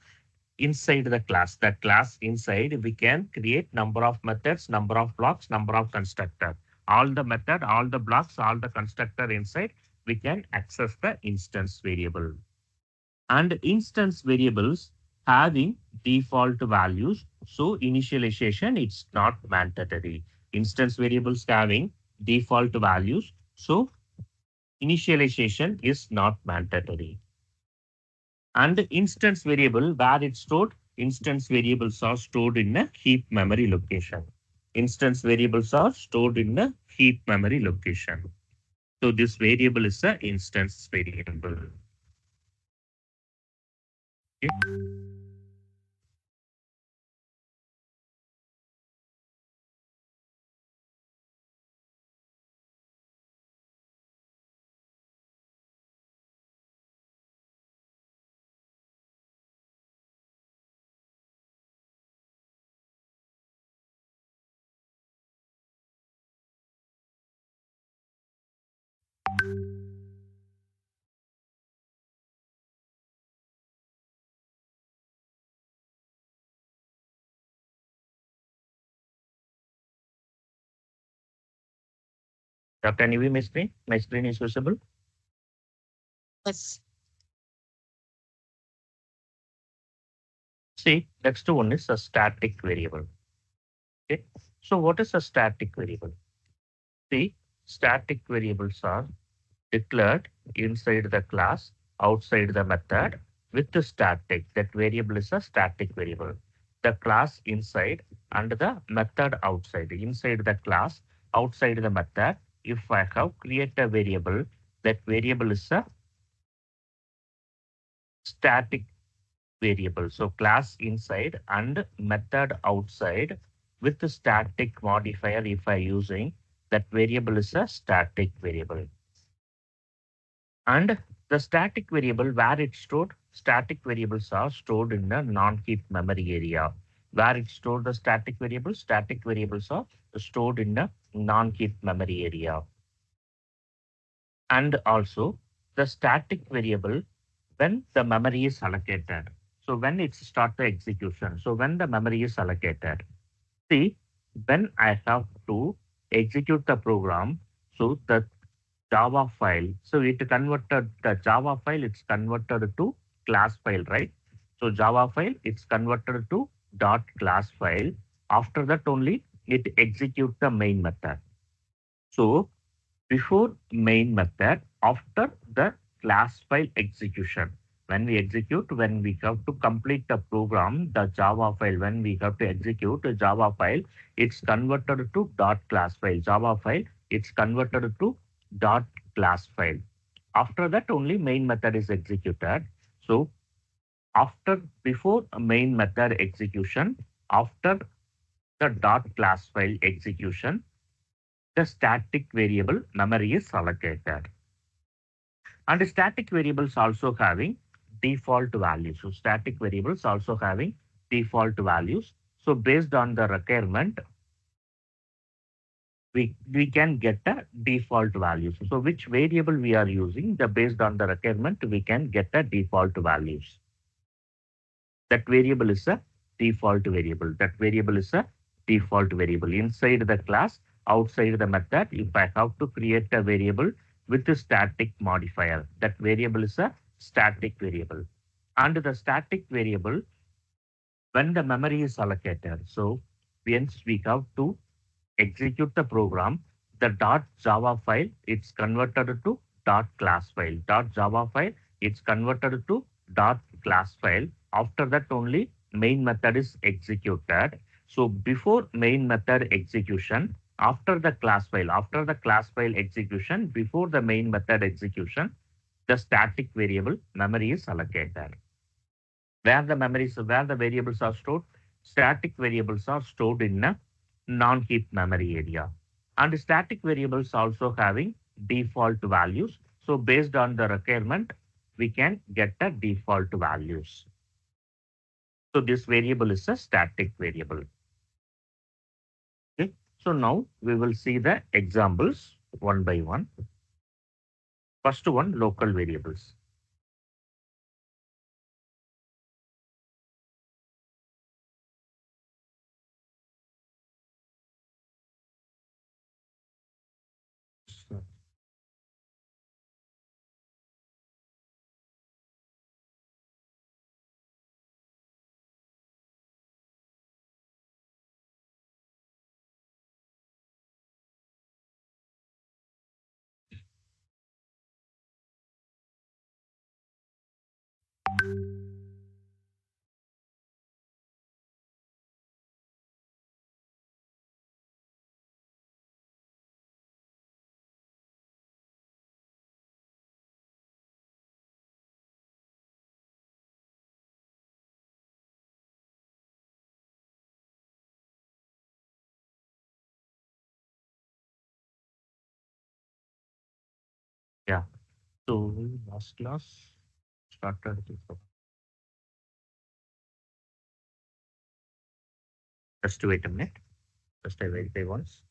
inside the class. That class inside we can create number of methods, number of blocks, number of constructor. All the method, all the blocks, all the constructor inside we can access the instance variable. And instance variables having default values. So initialization it's not mandatory. Instance variables having default values. So initialization is not mandatory. And instance variable where it's stored, instance variables are stored in a heap memory location. Instance variables are stored in a heap memory location. So this variable is a instance variable. Okay. Can you view my screen? My screen is visible. Yes. See, next one is a static variable. Okay. So what is a static variable? See, static variables are declared inside the class, outside the method with the static. That variable is a static variable. The class inside and the method outside. Inside the class, outside the method. If I have created a variable, that variable is a static variable. So class inside and method outside with the static modifier if I using, that variable is a static variable. And the static variable where it's stored, static variables are stored in the non-heap memory area. Where it's stored the static variables are stored in the non-heap memory area. And also the static variable when the memory is allocated. So when it's start the execution. So when the memory is allocated. See, when I have to execute the program, so the Java file. So it converted the Java file, it's converted to class file, right? So Java file, it's converted to dot class file. After that only it execute the main method. So before main method, after the class file execution, when we execute, when we have to complete the program, the Java file, when we have to execute the Java file, it's converted to dot class file. Java file, it's converted to dot class file. After that only main method is executed. So before a main method execution, after the dot class file execution, the static variable memory is allocated. And static variables also having default values. So static variables also having default values. So based on the requirement, we can get a default values. So which variable we are using, based on the requirement, we can get a default values. That variable is a default variable. That variable is a default variable. Inside the class, outside the method, if I have to create a variable with a static modifier, that variable is a static variable. And the static variable, when the memory is allocated, so once we have to execute the program, the .java file, it's converted to .class file. .java file, it's converted to class file. After that only main method is executed. So before main method execution, after the class file execution, before the main method execution, the static variable memory is allocated. Where the variables are stored, static variables are stored in a non-heap memory area. And static variables also having default values. So based on the requirement, we can get the default values. So this variable is a static variable. Okay. So now we will see the examples one by one. First one, local variables. Yeah. So last class started with just wait a minute. Just I verify once.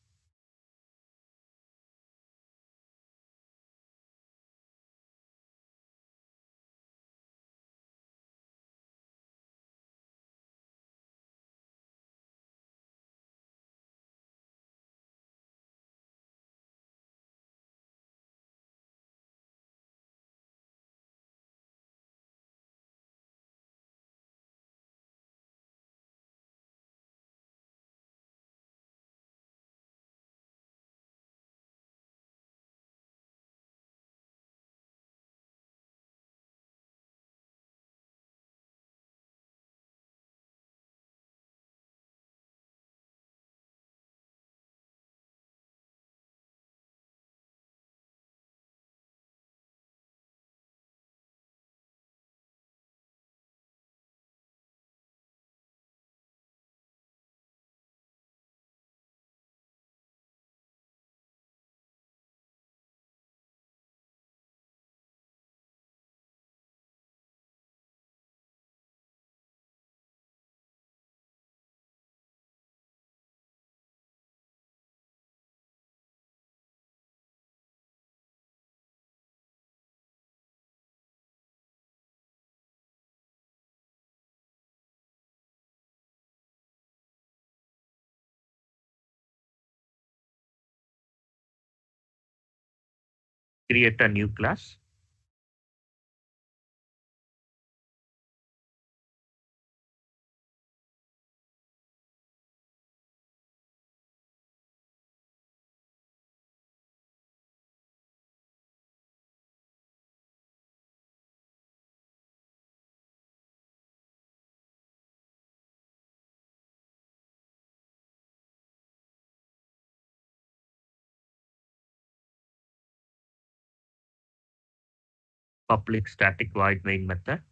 Create a new class. Public static void main method.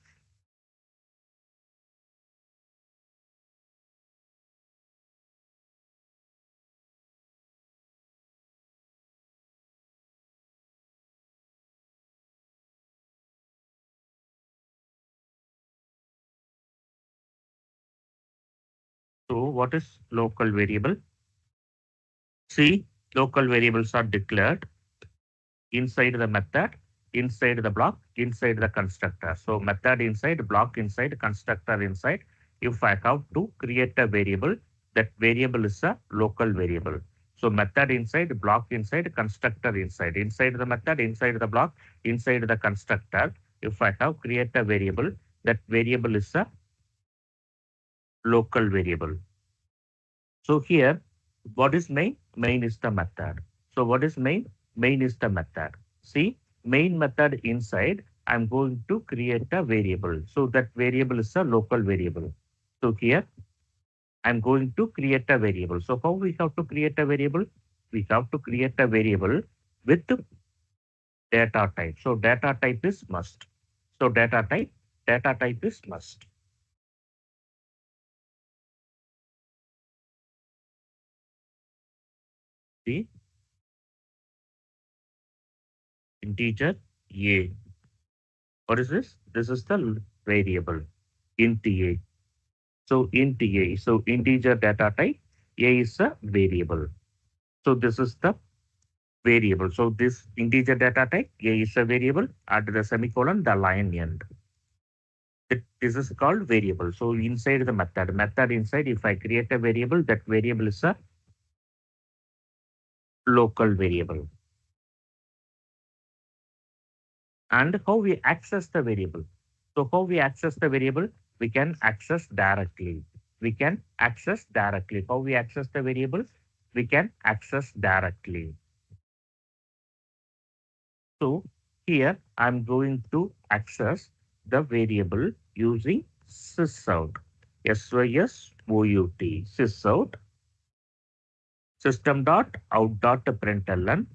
So what is local variable? See, local variables are declared inside the method, inside the block, inside the constructor. So method inside, block inside, constructor inside. If I have to create a variable, that variable is a local variable. So method inside, block inside, constructor inside. Inside the method, inside the block, inside the constructor. If I have create a variable, that variable is a local variable. So here, what is main? Main is the method. So what is main? Main is the method. See, main method inside, I'm going to create a variable. So that variable is a local variable. So here I'm going to create a variable. So how we have to create a variable? We have to create a variable with data type. So data type is must. So data type is must. See, integer a. What is this? This is the variable int a. So int a. So integer data type a is a variable. So this is the variable. So this integer data type a is a variable. Add the semicolon, the line end. This is called variable. So inside the method inside, if I create a variable, that variable is a local variable. And how we access the variable? So how we access the variable? We can access directly. We can access directly. How we access the variable? We can access directly. So here I'm going to access the variable using sysout. Sysout. Sysout system.out.println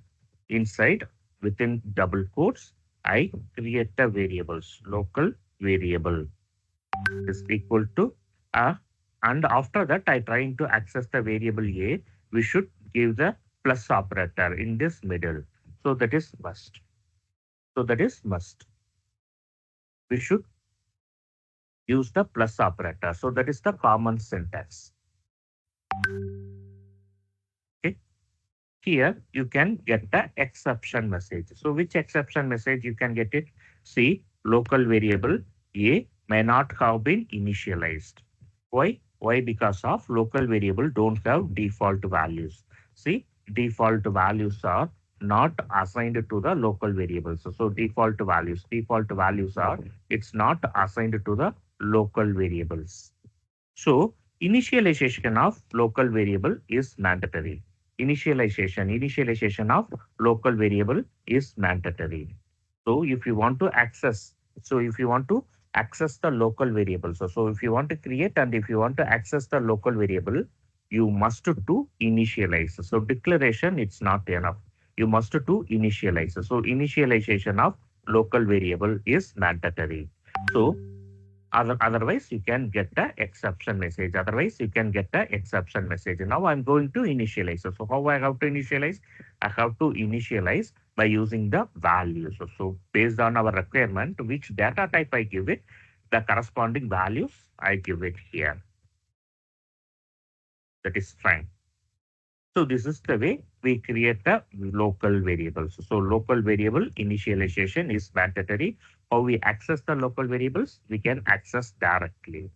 inside within double quotes, I create a variables, local variable is equal to and after that I trying to access the variable a, we should give the plus operator in this middle. So that is must. So that is must. We should use the plus operator. So that is the common syntax. Okay. Here you can get the exception message. So which exception message you can get it? See, local variable a may not have been initialized. Why? Why? Because of local variable don't have default values. See, default values are not assigned to the local variables. So default values are, it's not assigned to the local variables. So initialization of local variable is mandatory. Initialization of local variable is mandatory. So if you want to access, the local variable. So if you want to create and if you want to access the local variable, you must do initialize. So declaration, it's not enough. You must do initialize. So initialization of local variable is mandatory. So otherwise, you can get the exception message. Now I'm going to initialize. So how I have to initialize? I have to initialize by using the values. So based on our requirement, which data type I give it, the corresponding values I give it here. That is fine. So this is the way we create the local variables. So local variable initialization is mandatory. How we access the local variables? We can access directly.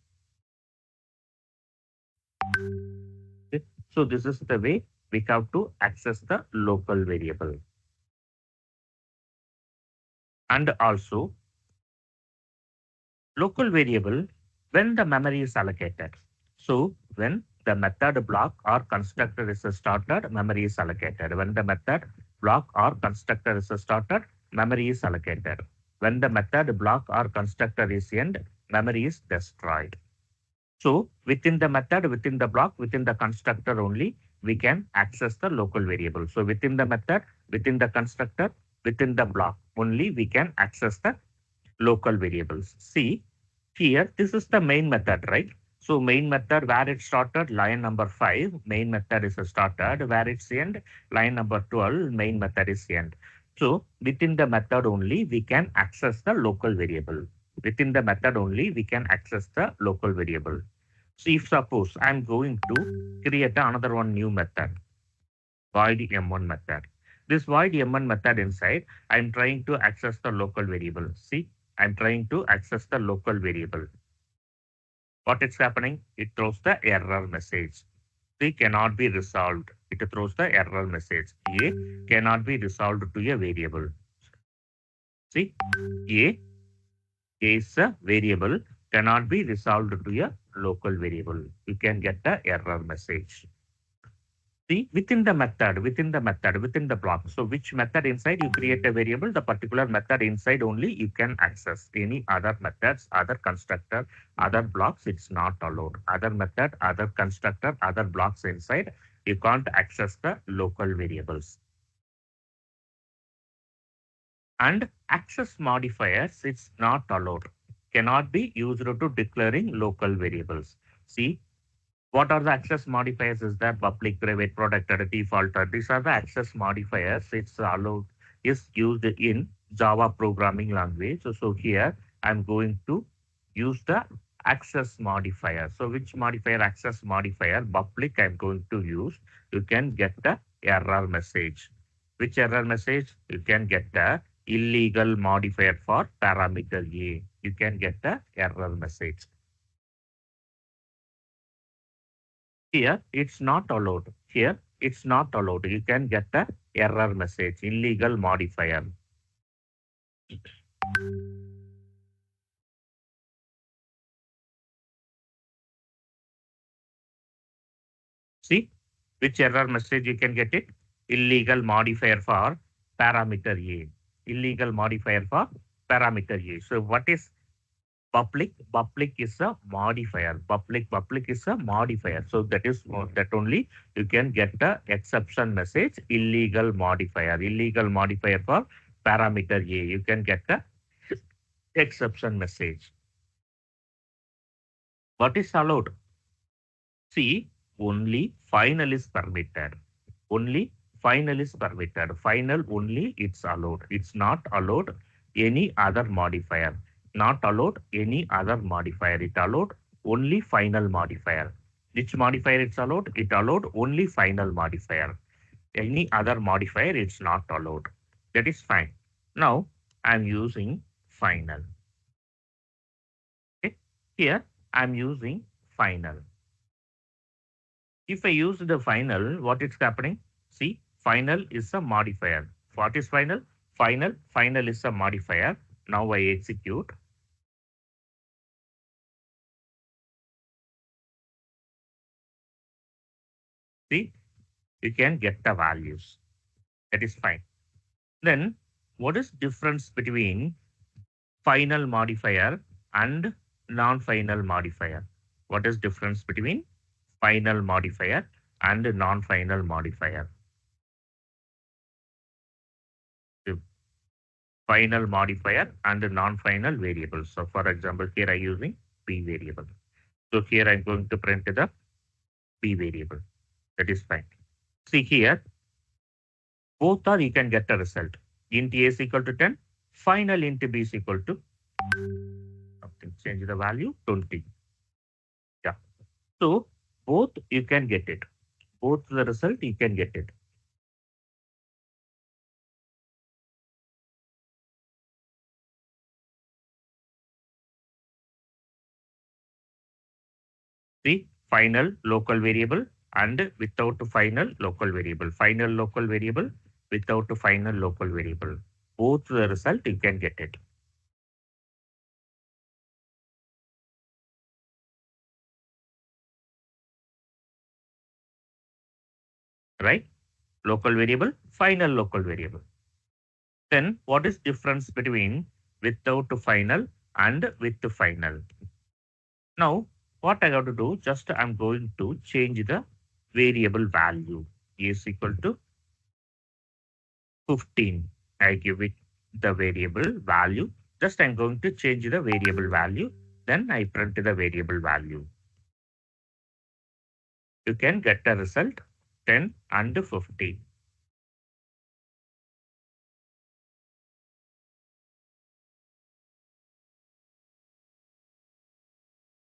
So this is the way we have to access the local variable. And also local variable when the memory is allocated. So when the method block or constructor is started, memory is allocated. When the method block or constructor is started, memory is allocated. When the method block or constructor is end, memory is destroyed. So within the method, within the block, within the constructor only, we can access the local variable. So within the method, within the constructor, within the block only, we can access the local variables. See here, this is the main method, right? So main method where it started, line number 5, main method is started. Where it's end, line number 12, main method is end. So within the method only, we can access the local variable. Within the method only, we can access the local variable. So if suppose I'm going to create another one new method, void m1 method. This void m1 method inside, I'm trying to access the local variable. See, I'm trying to access the local variable. What is happening? It throws the error message. C cannot be resolved. It throws the error message. A cannot be resolved to a variable. See, A is a variable cannot be resolved to a local variable. You can get the error message. See, within the method, within the block. So which method inside you create a variable, the particular method inside only you can access. Any other methods, other constructor, other blocks, it's not allowed. Other method, other constructor, other blocks inside, you can't access the local variables. And access modifiers, it's not allowed. Cannot be used to declaring local variables. See, what are the access modifiers is that public, private, protected, defaulted. These are the access modifiers. It's allowed, is used in Java programming language. So here I'm going to use the access modifier. So which modifier? Access modifier, public I'm going to use. You can get the error message. Which error message? You can get the illegal modifier for parameter A. You can get the error message. Here, it's not allowed. Here, it's not allowed. You can get the error message, illegal modifier. See, which error message you can get it? Illegal modifier for parameter A. Illegal modifier for parameter A. So what is public? Public is a modifier. Public is a modifier. So that is that only you can get the exception message, illegal modifier. Illegal modifier for parameter A. You can get the exception message. What is allowed? See, only final is permitted. Only final is permitted. Final only it's allowed. It's not allowed any other modifier. Not allowed any other modifier. It allowed only final modifier. Which modifier it's allowed? It allowed only final modifier. Any other modifier it's not allowed. That is fine. Now I'm using final. Okay. Here I'm using final. If I use the final, what is happening? See, final is a modifier. What is final? Final is a modifier. Now I execute. See, you can get the values. That is fine. Then what is difference between final modifier and non-final modifier? What is difference between final modifier and non-final modifier? The final modifier and non-final variables. So for example, here I'm using p variable. So here I'm going to print the p variable. That is fine. See here, both are you can get a result. Int a is equal to 10, final int b is equal to something. Change the value 20. Yeah. So both you can get it. Both the result you can get it. See, final local variable and without final local variable. Final local variable without final local variable. Both the result you can get it. Right? Local variable, final local variable. Then what is difference between without final and with final? Now, what I got to do, just I'm going to change the variable value is equal to 15. I give it the variable value. Just I'm going to change the variable value. Then I print the variable value. You can get the result 10 and 15.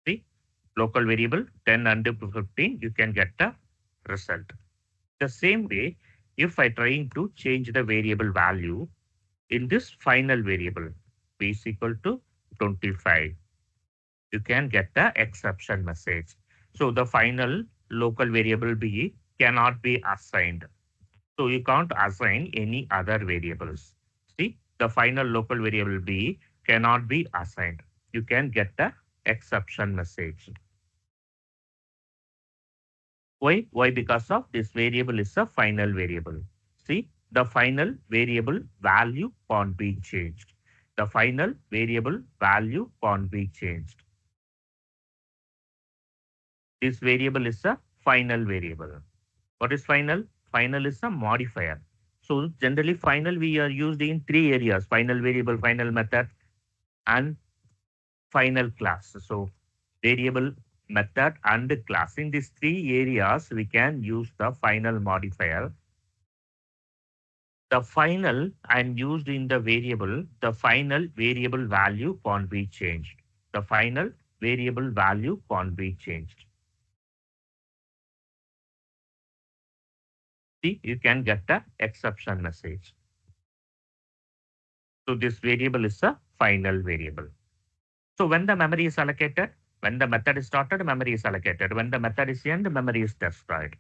See, local variable 10 and 15, you can get the result. The same way, if I trying to change the variable value in this final variable, b is equal to 25, you can get the exception message. So the final local variable b cannot be assigned. So you can't assign any other variables. See, the final local variable b cannot be assigned. You can get the exception message. Why? Why? Because of this variable is a final variable. See, the final variable value can't be changed. The final variable value can't be changed. This variable is a final variable. What is final? Final is a modifier. So generally final we are used in three areas: final variable, final method, and final class. So variable, method, and class. In these three areas, we can use the final modifier. The final and used in the variable, the final variable value can't be changed. The final variable value can't be changed. See, you can get the exception message. So this variable is a final variable. So when the memory is allocated, when the method is started, memory is allocated. When the method is end, memory is destroyed.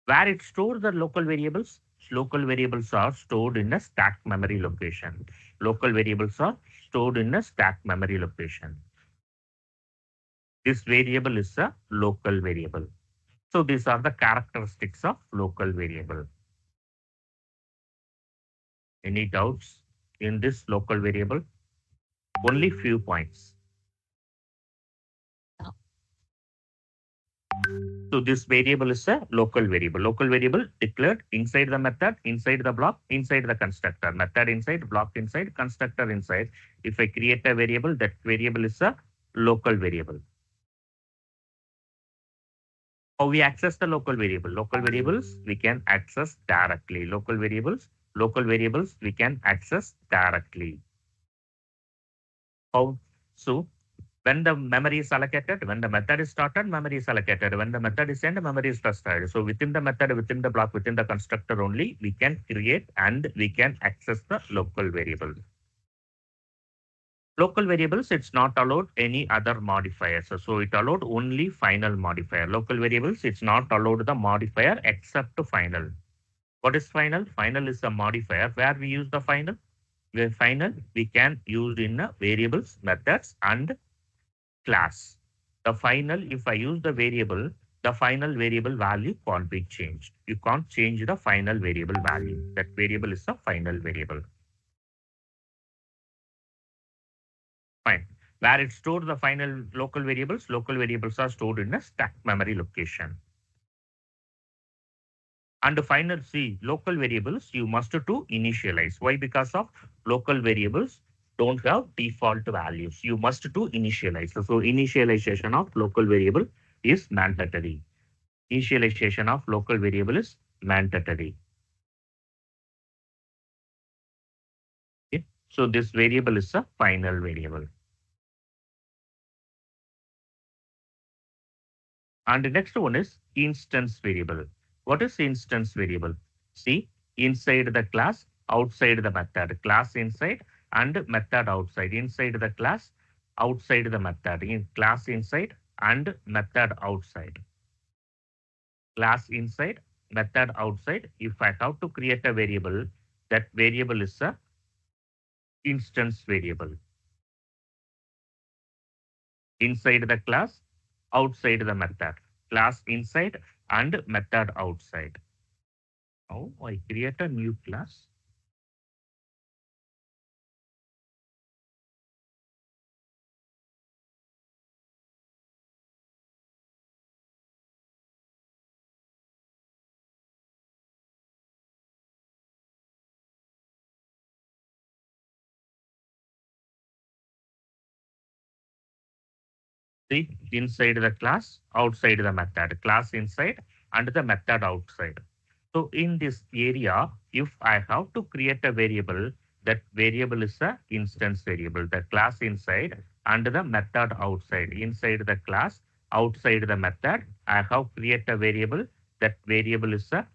Where it stores the local variables are stored in a stack memory location. Local variables are stored in a stack memory location. This variable is a local variable. So these are the characteristics of local variable. Any doubts in this local variable? Only few points. So this variable is a local variable. Local variable declared inside the method, inside the block, inside the constructor. Method inside, block inside, constructor inside. If I create a variable, that variable is a local variable. How we access the local variable? Local variables we can access directly. Local variables we can access directly. How? So when the memory is allocated, when the method is started, memory is allocated. When the method is end, memory is destroyed. So within the method, within the block, within the constructor only, we can create and we can access the local variable. Local variables, it's not allowed any other modifiers. So it allowed only final modifier. Local variables, it's not allowed the modifier except final. What is final? Final is a modifier. Where we use the final? Where final we can use in variables, methods, and class. The final, if I use the variable, the final variable value can't be changed. You can't change the final variable value. That variable is a final variable. Fine. Where it stored the final local variables are stored in a stack memory location. And the final C, local variables, you must to initialize. Why? Because of local variables don't have default values. You must to initialize. So initialization of local variable is mandatory. Initialization of local variable is mandatory. Okay. So this variable is a final variable. And the next one is instance variable. What is instance variable? See, inside the class, outside the method, class inside and method outside. Inside the class, outside the method. In class inside and method outside. Class inside, method outside. If I have to create a variable, that variable is a instance variable. Inside the class, outside the method. Class inside and method outside. Now I create a new class. See, inside the class, outside the method. Class inside and the method outside. So in this area, if I have to create a variable, that variable is a instance variable. The class inside and the method outside. Inside the class, outside the method, I have create a variable. That variable is a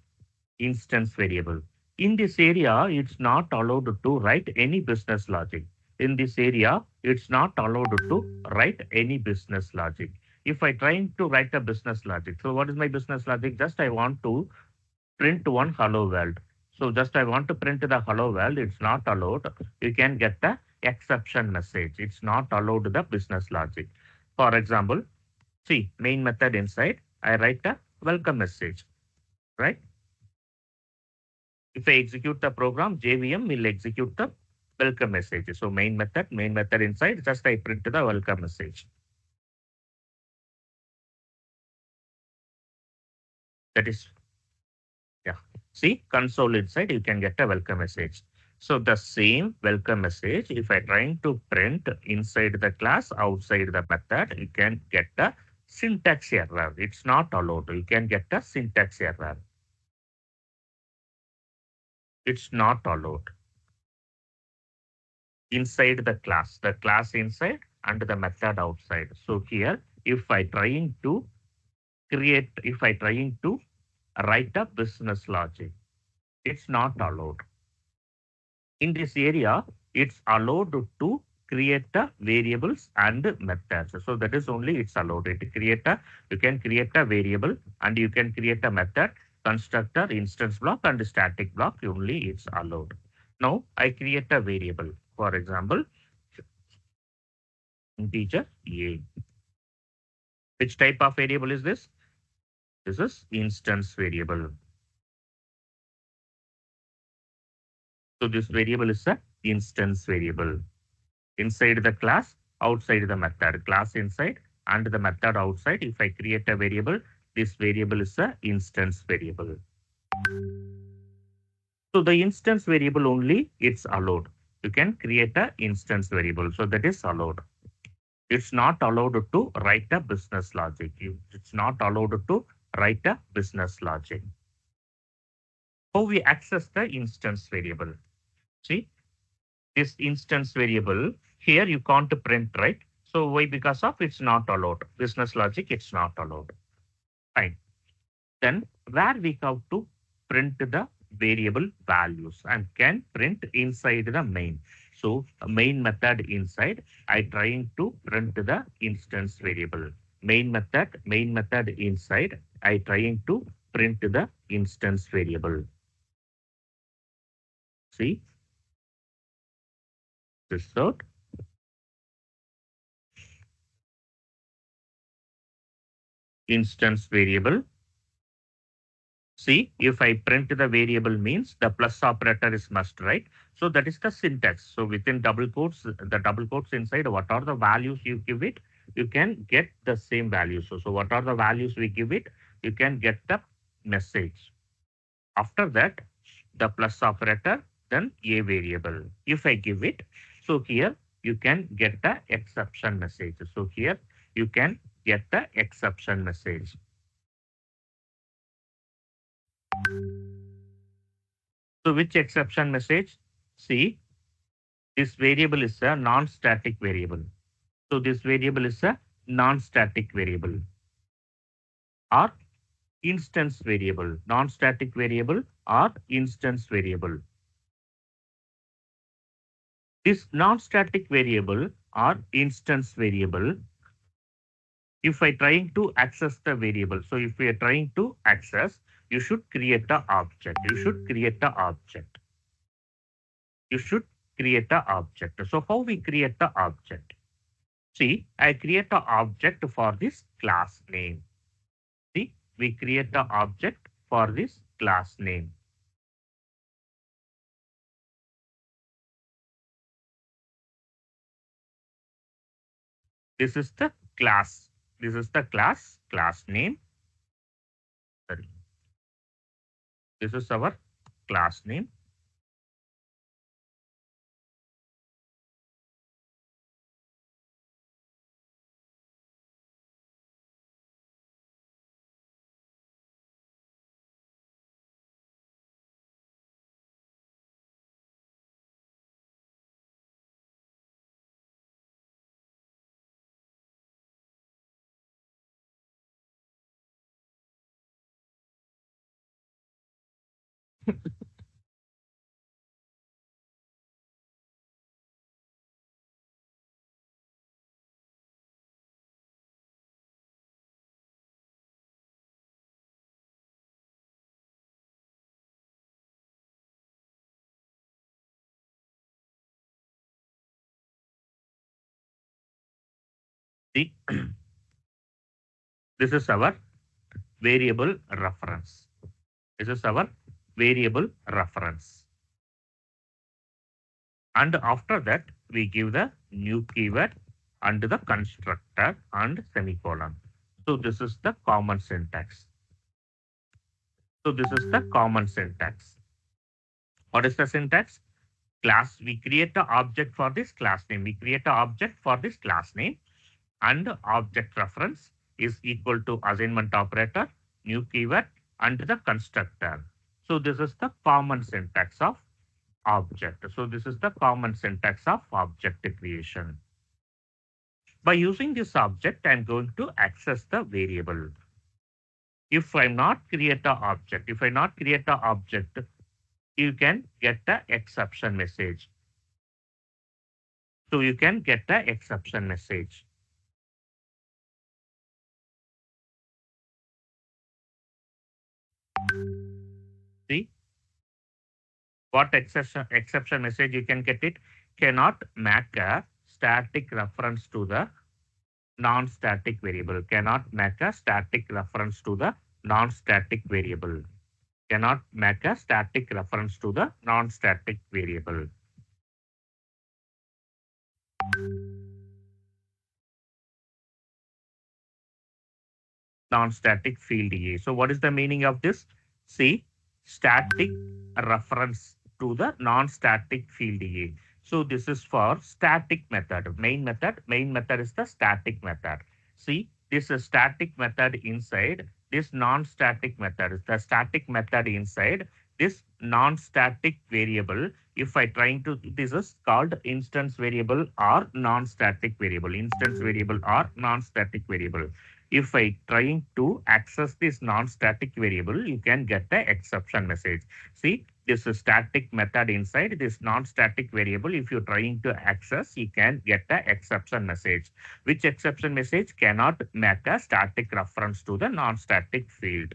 instance variable. In this area, it's not allowed to write any business logic. In this area, it's not allowed to write any business logic. If I try to write a business logic, so what is my business logic? Just I want to print one hello world. So just I want to print the hello world. It's not allowed. You can get the exception message. It's not allowed the business logic. For example, see main method inside. I write a welcome message, right? If I execute the program, JVM will execute the welcome message. So main method inside, just I print the welcome message. That is, yeah. See, console inside, you can get a welcome message. So the same welcome message, if I trying to print inside the class, outside the method, you can get a syntax error. It's not allowed. You can get a syntax error. It's not allowed. Inside the class inside and the method outside. So here, if I trying to write a business logic, it's not allowed. In this area, it's allowed to create a variables and methods. So that is only it's allowed. You can create a variable and you can create a method, constructor, instance block, and static block. Only it's allowed. Now I create a variable. For example, integer a. Which type of variable is this? This is instance variable. So this variable is a instance variable. Inside the class, outside the method. Class inside and the method outside. If I create a variable, this variable is a instance variable. So the instance variable only it's allowed. You can create a instance variable. So that is allowed. It's not allowed to write a business logic. It's not allowed to write a business logic. How we access the instance variable? See, this instance variable here you can't print, right? So why? Because of it's not allowed. Business logic, it's not allowed. Fine. Then where we have to print the variable values and can print inside the main. So main method inside, I trying to print the instance variable. Main method inside, I trying to print the instance variable. See, this out. Instance variable. See, if I print the variable means the plus operator is must, right? So that is the syntax. So within double quotes, the double quotes inside, what are the values you give it, you can get the same values. So what are the values we give it, you can get the message. After that, the plus operator, then a variable. If I give it, so here you can get the exception message. So here you can get the exception message. So which exception message? See, this variable is a non-static variable. So this variable is a non-static variable or instance variable. Non-static variable or instance variable. This non-static variable or instance variable, if I trying to access the variable, so if we are trying to access, you should create a object. You should create a object. You should create a object. So how we create the object? See, I create an object for this class name. See, we create an object for this class name. This is the class. This is the class name. Sorry. This is our class name. See, this is our variable reference. This is our variable reference. And after that, we give the new keyword and the constructor and semicolon. So this is the common syntax. So this is the common syntax. What is the syntax? Class, we create the object for this class name. We create the object for this class name, and object reference is equal to assignment operator, new keyword, and the constructor. So this is the common syntax of object. So this is the common syntax of object creation. By using this object, I'm going to access the variable. If I not create a object, you can get the exception message. So you can get the exception message. See what exception message you can get it? Cannot make a static reference to the non-static variable. Cannot make a static reference to the non-static variable. Cannot make a static reference to the non-static variable. Non-static field A. So what is the meaning of this? See, static reference to the non-static field A. So this is for static method. Main method is the static method. See, this is static method inside this non-static method. Is the static method inside this non-static variable. If I trying to, this is called instance variable or non-static variable. Instance variable or non-static variable. If I trying to access this non-static variable, you can get the exception message. See, this is static method inside this non-static variable. If you're trying to access, you can get the exception message. Which exception message? Cannot make a static reference to the non-static field.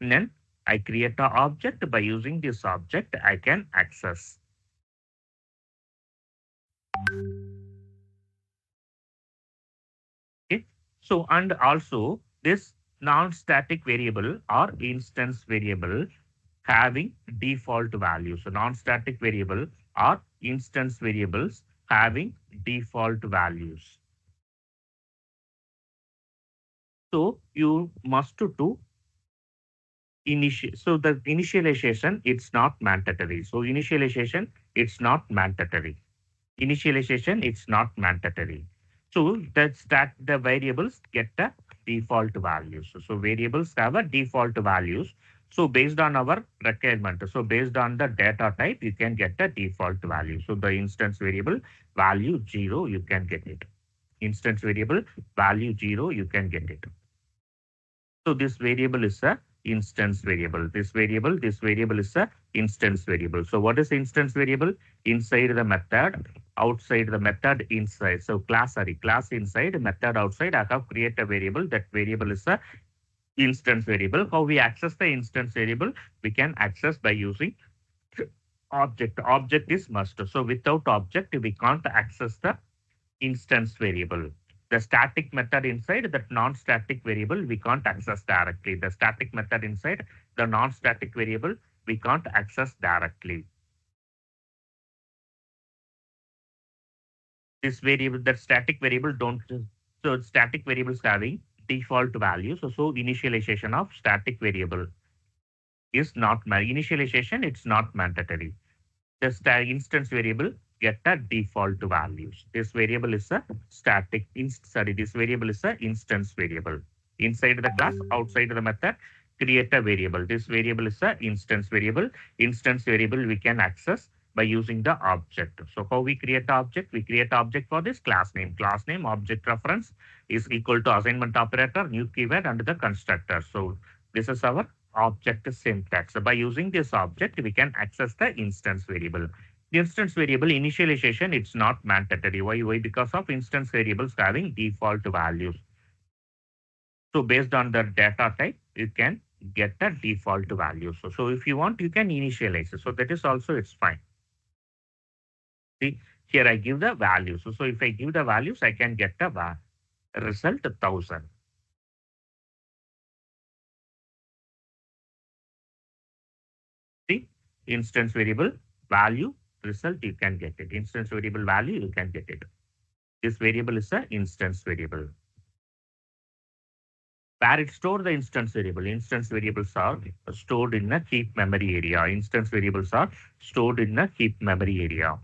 And then I create an object. By using this object, I can access. Okay. So, and also this non-static variable or instance variable having default values. So non-static variable or instance variables having default values. So you must do so the initialization, it's not mandatory. So initialization, it's not mandatory. Initialization, it's not mandatory. So that the variables get the default values. So variables have a default values. So based on our requirement, so based on the data type, you can get the default value. So the instance variable value 0, you can get it. Instance variable value 0, you can get it. So this variable is a instance variable. This variable is a instance variable. So what is instance variable? Inside the method, outside the method, inside. So class inside, method outside. I have created a variable. That variable is a instance variable. How we access the instance variable? We can access by using object. Object is must. So without object, we can't access the instance variable. The static method inside that non-static variable, we can't access directly. The static method inside the non-static variable, we can't access directly. This variable, that static variable don't, so static variables having default values. So initialization of static variable is not, initialization, it's not mandatory. The instance variable get the default values. This variable is a static, this variable is a instance variable. Inside the class, outside the method, create a variable. This variable is a instance variable. Instance variable we can access by using the object. So how we create the object? We create object for this class name. Class name object reference is equal to assignment operator, new keyword, and the constructor. So this is our object syntax. So by using this object, we can access the instance variable. The instance variable initialization, it's not mandatory. Why? Because of instance variables having default values. So based on the data type, you can get the default value. So if you want, you can initialize it. So that is also, it's fine. See, here I give the values. So if I give the values, I can get the result 1000. instance variable value result, you can get it. Instance variable value, you can get it. This variable is a instance variable. Where it store the instance variable. Instance variables are stored in a heap memory area. Instance variables are stored in a heap memory area.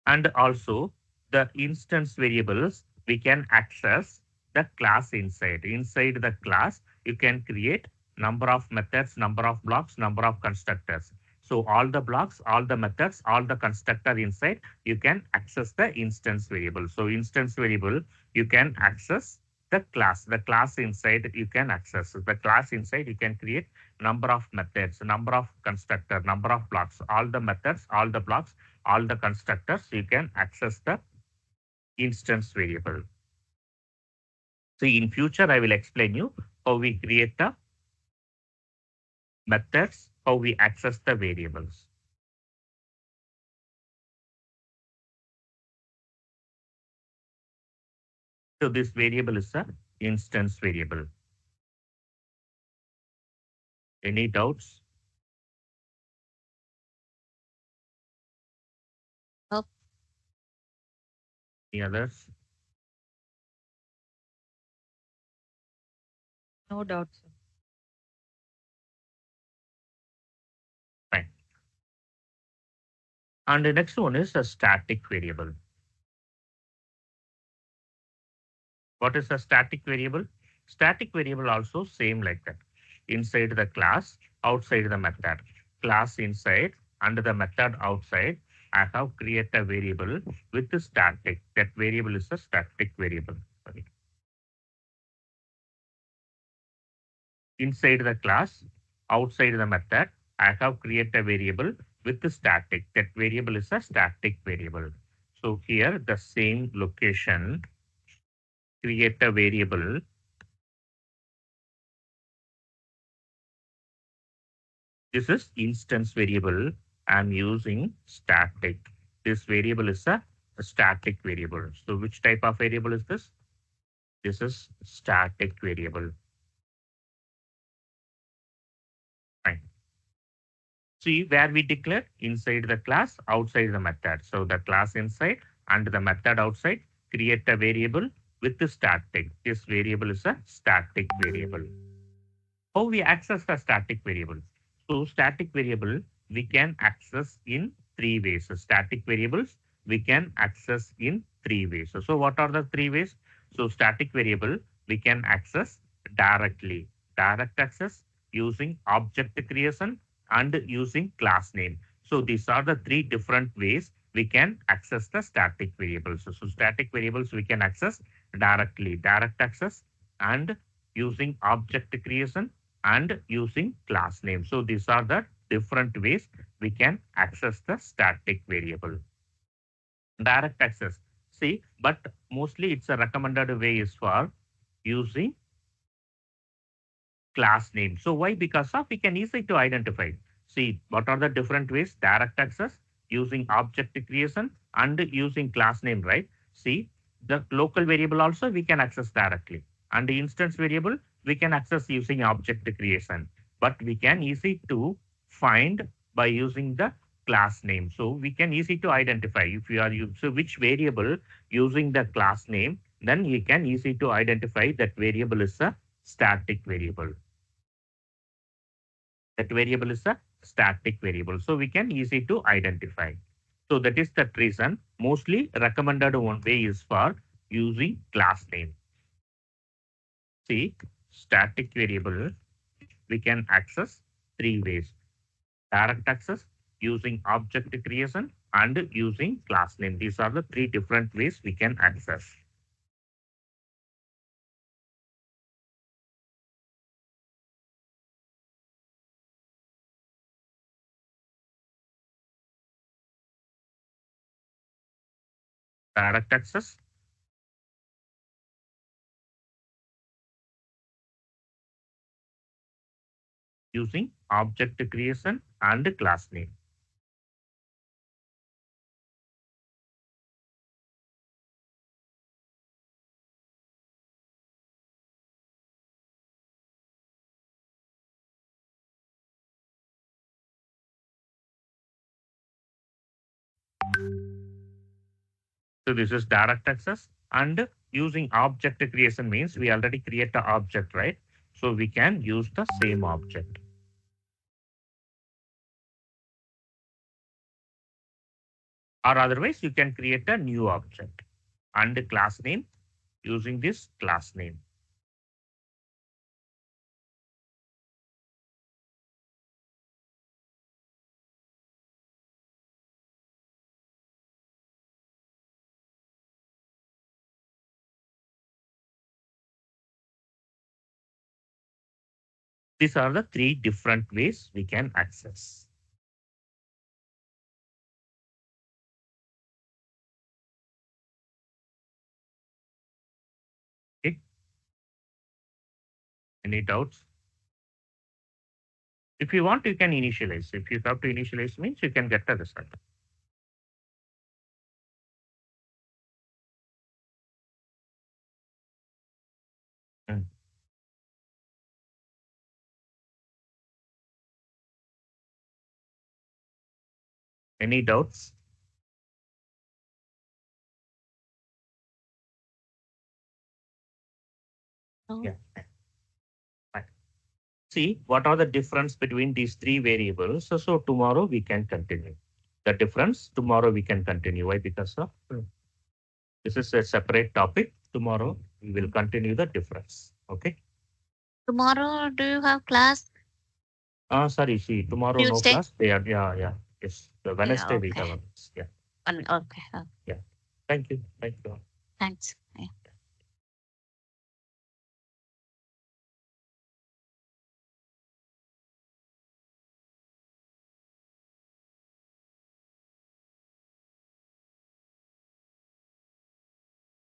And also the instance variables, we can access the class inside. Inside the class, you can create number of methods, number of blocks, number of constructors. So all the blocks, all the methods, all the constructor inside, you can access the instance variable. So instance variable, you can access the class. The class inside you can access. The class inside you can create number of methods, number of constructor, number of blocks, all the methods, all the blocks, all the constructors, you can access the instance variable. So in future, I will explain you how we create the methods, how we access the variables. So this variable is a instance variable. Any doubts? Nope. Any others? No doubt, sir. Fine. And the next one is a static variable. What is a static variable? Static variable also same like that. Inside the class, outside the method. Class inside and the method outside. I have created a variable with the static. That variable is a static variable. Sorry. Inside the class, outside the method, I have created a variable with the static. That variable is a static variable. So here the same location, create a variable. This is instance variable. I'm using static. This variable is a static variable. So which type of variable is this? This is static variable. Fine. See where we declare inside the class, outside the method. So the class inside and the method outside, create a variable with the static. This variable is a static variable. How we access the static variable? So static variable we can access in three ways. So static variables we can access in three ways. So what are the three ways? So static variable we can access directly. Direct access using object creation and using class name. So these are the three different ways we can access the static variables. So static variables we can access directly, direct access, and using object creation and using class name. So these are the different ways we can access the static variable. Direct access. See, but mostly it's a recommended way is for using class name. So why? Because of we can easily to identify. See, what are the different ways? Direct access, using object creation, and using class name, right? See, the local variable also we can access directly. And the instance variable we can access using object creation. But we can easy to find by using the class name. So we can easy to identify if you are so which variable using the class name, then you can easy to identify that variable is a static variable. That variable is a static variable. So we can easy to identify. So that is the reason mostly recommended one way is for using class name. See, static variable we can access three ways. Direct access, using object creation, and using class name. These are the three different ways we can access. Direct access, using object creation and class name. So this is direct access, and using object creation means we already create the object, right? So we can use the same object. Or otherwise you can create a new object and class name using this class name. These are the three different ways we can access. Okay. Any doubts? If you want, you can initialize. If you have to initialize means you can get the result. Mm. Any doubts? No. Yeah. Fine. See, what are the difference between these three variables? So tomorrow we can continue. The difference tomorrow we can continue. Why? Because of this is a separate topic. Tomorrow we will continue the difference. Okay. Tomorrow, do you have class? Sorry, see, tomorrow no Tuesday? class. They are, yeah, yeah. Yes. The Yeah, Wednesday we okay. have a class. Yeah. Okay. Yeah. Thank you. Thank you. Thanks.